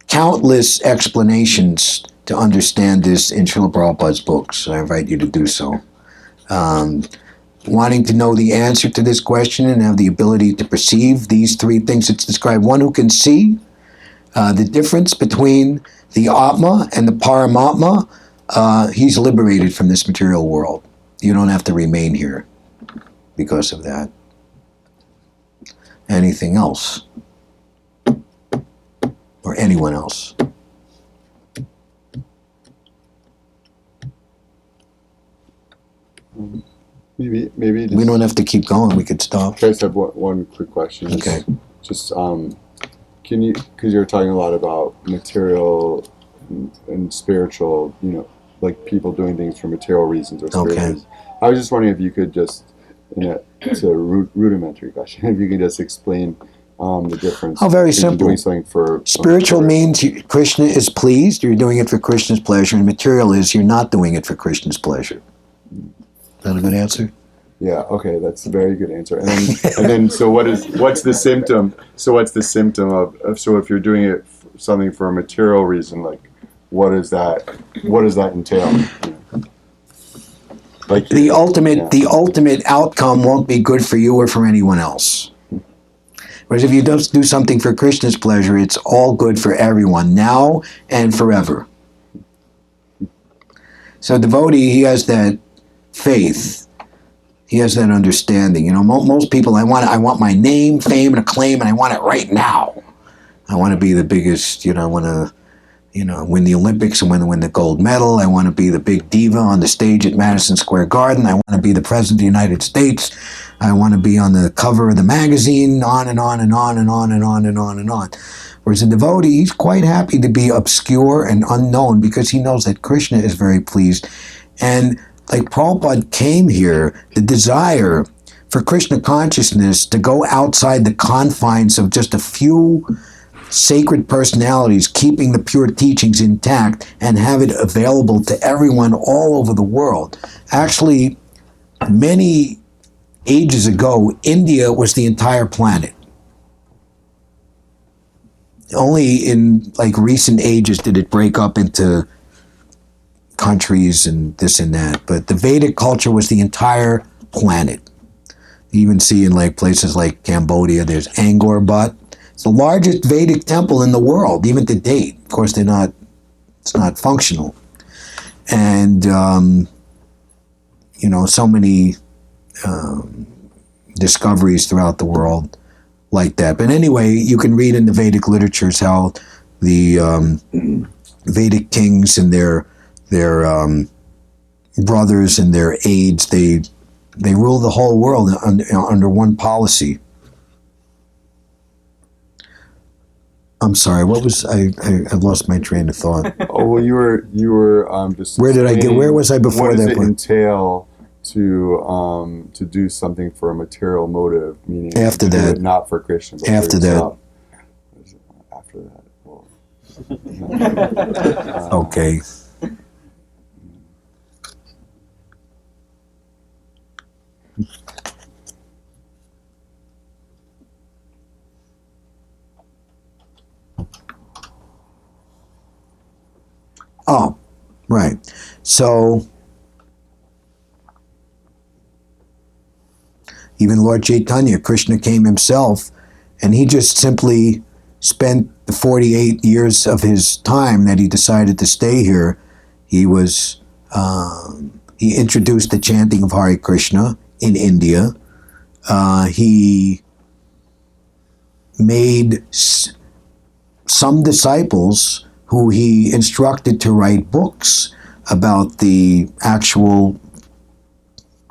countless explanations to understand this in Srila Prabhupada's books. I invite you to do so. Wanting to know the answer to this question and have the ability to perceive these three things it's described. One who can see the difference between the Atma and the Paramatma, he's liberated from this material world. You don't have to remain here because of that. Anything else? Or anyone else? Maybe. We don't have to keep going. We could stop. I just have one quick question. Okay. Just can you, because you're talking a lot about material and spiritual, you know, like people doing things for material reasons or spiritual reasons. I was just wondering if you could just, it's a rudimentary question, if you could just explain the difference? Oh, very between simple. Doing something for Spiritual means Krishna is pleased, you're doing it for Krishna's pleasure, and material is you're not doing it for Krishna's pleasure. Is that a good answer? Yeah. Okay, that's a very good answer. And then, so what's the symptom? So what's the symptom of so if you're doing it something for a material reason, like what does that entail? Like The ultimate outcome won't be good for you or for anyone else. Whereas if you just do something for Krishna's pleasure, it's all good for everyone, now and forever. So devotee, he has that faith. He has that understanding. Most people, I want my name, fame, and acclaim, and I want it right now. I want to be the biggest, I want to, win the Olympics and win the gold medal. I want to be the big diva on the stage at Madison Square Garden. I want to be the President of the United States. I want to be on the cover of the magazine, on and on and on and on and on and on and on. Whereas a devotee, he's quite happy to be obscure and unknown because he knows that Krishna is very pleased. And like Prabhupada came here, the desire for Krishna consciousness to go outside the confines of just a few sacred personalities, keeping the pure teachings intact and have it available to everyone all over the world. Actually, many ages ago, India was the entire planet. Only in recent ages did it break up into countries and this and that. But the Vedic culture was the entire planet. You even see in places like Cambodia, there's Angkor Wat. It's the largest Vedic temple in the world, even to date. Of course, it's not functional. And, so many discoveries throughout the world like that. But anyway, you can read in the Vedic literatures how the Vedic kings and their brothers and their aides, they rule the whole world under one policy. I'm sorry. What was I've lost my train of thought. Oh well, you were just. Where did I get? Where was I before that? What does it entail to do something for a material motive? Meaning after that, do it not for Krishna. But after for that. After that. Well, okay. Oh, right. So, even Lord Chaitanya, Krishna came himself, and he just simply spent the 48 years of his time that he decided to stay here. He was, he introduced the chanting of Hare Krishna in India. He made some disciples who he instructed to write books about the actual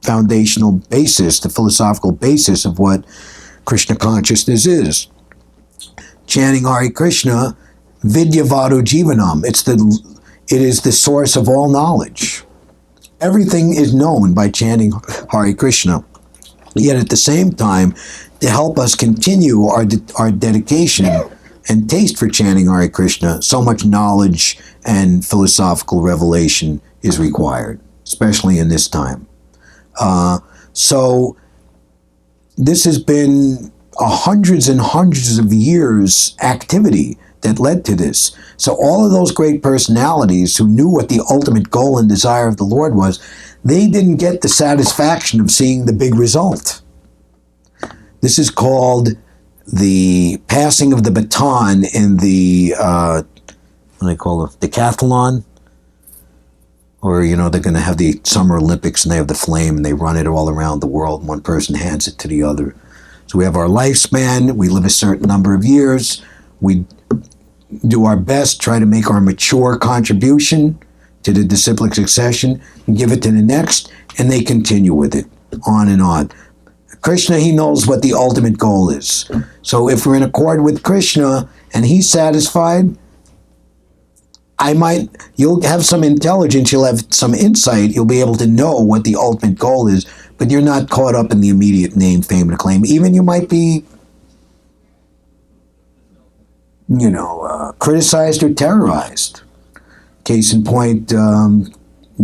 foundational basis, the philosophical basis of what Krishna consciousness is. Chanting Hare Krishna, Vidyavado Jivanam. It is the source of all knowledge. Everything is known by chanting Hare Krishna. Yet at the same time, to help us continue our dedication and taste for chanting Hare Krishna, so much knowledge and philosophical revelation is required, especially in this time. So this has been hundreds and hundreds of years activity that led to this. So all of those great personalities who knew what the ultimate goal and desire of the Lord was, they didn't get the satisfaction of seeing the big result. This is called the passing of the baton in the, what do they call it, decathlon? Or, they're going to have the Summer Olympics and they have the flame and they run it all around the world and one person hands it to the other. So we have our lifespan, we live a certain number of years, we do our best, try to make our mature contribution to the disciplic succession, and give it to the next, and they continue with it, on and on. Krishna, he knows what the ultimate goal is. So if we're in accord with Krishna and he's satisfied, you'll have some intelligence, you'll have some insight, you'll be able to know what the ultimate goal is, but you're not caught up in the immediate name, fame, and acclaim. Even you might be criticized or terrorized. Case in point,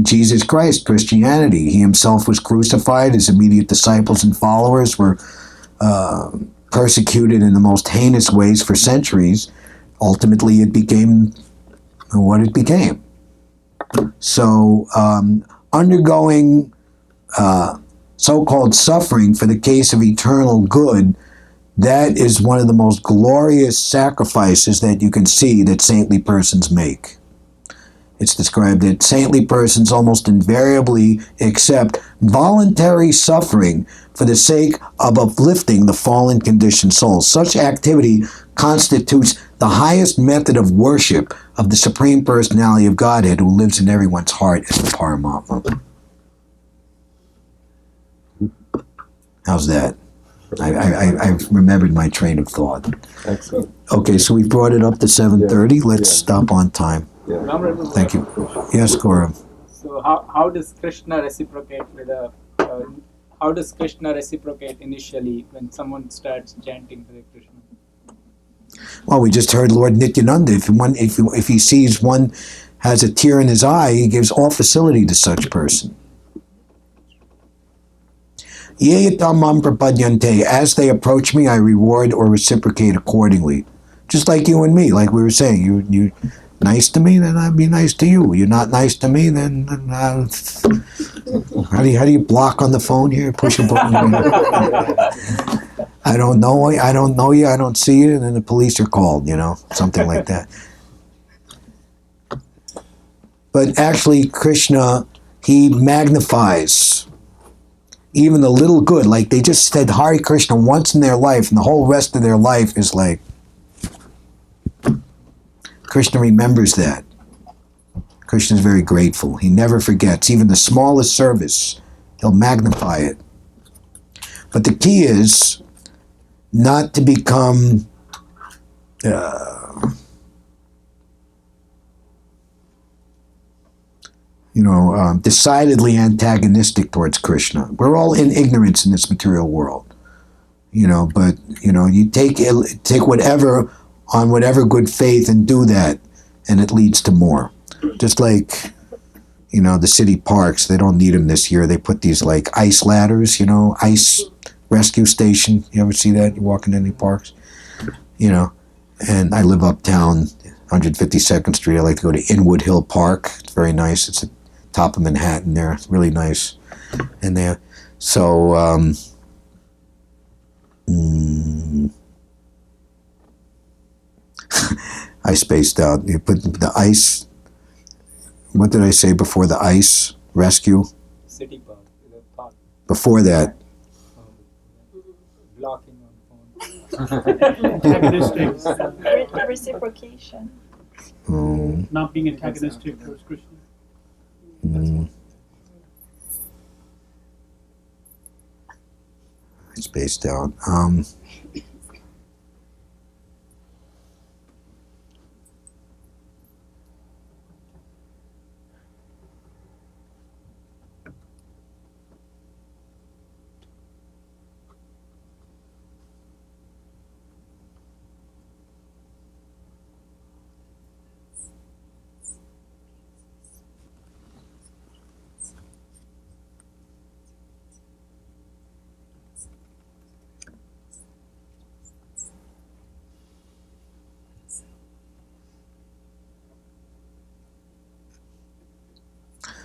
Jesus Christ, Christianity. He himself was crucified. His immediate disciples and followers were persecuted in the most heinous ways for centuries. Ultimately, it became what it became. So, undergoing so-called suffering for the case of eternal good, that is one of the most glorious sacrifices that you can see that saintly persons make. It's described that saintly persons almost invariably accept voluntary suffering for the sake of uplifting the fallen conditioned souls. Such activity constitutes the highest method of worship of the Supreme Personality of Godhead who lives in everyone's heart as the Paramatma. How's that? I've remembered my train of thought. Excellent. Okay, so we brought it up to 7:30. Let's stop on time. Yeah. Thank you. Yes, Gaurav. So how does Krishna reciprocate with how does Krishna reciprocate initially when someone starts chanting Hare Krishna? Well, we just heard Lord Nityananda. If he sees one has a tear in his eye, he gives all facility to such person. Yeyatamam prapadyante. As they approach me, I reward or reciprocate accordingly. Just like you and me, like we were saying. You nice to me, then I'd be nice to you. You're not nice to me, then how do you block on the phone here? Push a button. I don't know you. I don't see you, and then the police are called. Something like that. But actually, Krishna, he magnifies even the little good. Like they just said Hare Krishna once in their life, and the whole rest of their life is like. Krishna remembers that. Krishna is very grateful. He never forgets. Even the smallest service, he'll magnify it. But the key is not to become decidedly antagonistic towards Krishna. We're all in ignorance in this material world. But you take whatever on whatever good faith and do that, and it leads to more. Just like, the city parks, they don't need them this year. They put these like ice ladders, ice rescue station. You ever see that? You walk in any parks? And I live uptown, 152nd Street. I like to go to Inwood Hill Park. It's very nice. It's at the top of Manhattan there. It's really nice in there. So, I spaced out. You put the ice. What did I say before the ice rescue? City park, the park. Before that. Blocking on phone. Antagonistic. Reciprocation. Not being antagonistic towards Krishna. I spaced out.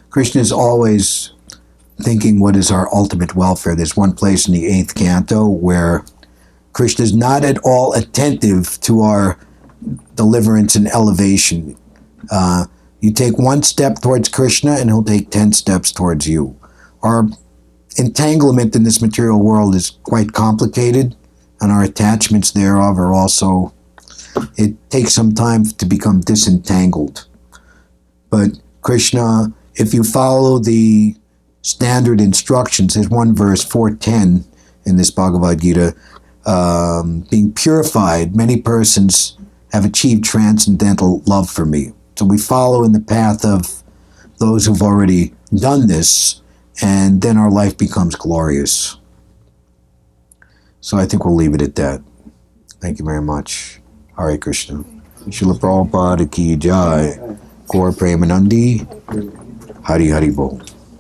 Krishna is always thinking what is our ultimate welfare. There's one place in the 8th canto where Krishna is not at all attentive to our deliverance and elevation. You take one step towards Krishna and he'll take 10 steps towards you. Our entanglement in this material world is quite complicated, and our attachments thereof are also, it takes some time to become disentangled. But Krishna, if you follow the standard instructions, there's one verse, 410 in this Bhagavad-gita, being purified, many persons have achieved transcendental love for me. So we follow in the path of those who've already done this, and then our life becomes glorious. So I think we'll leave it at that. Thank you very much. Hare Krishna. Srila Prabhupada ki jai. Gaur Premanandi. Hari Hari Bol.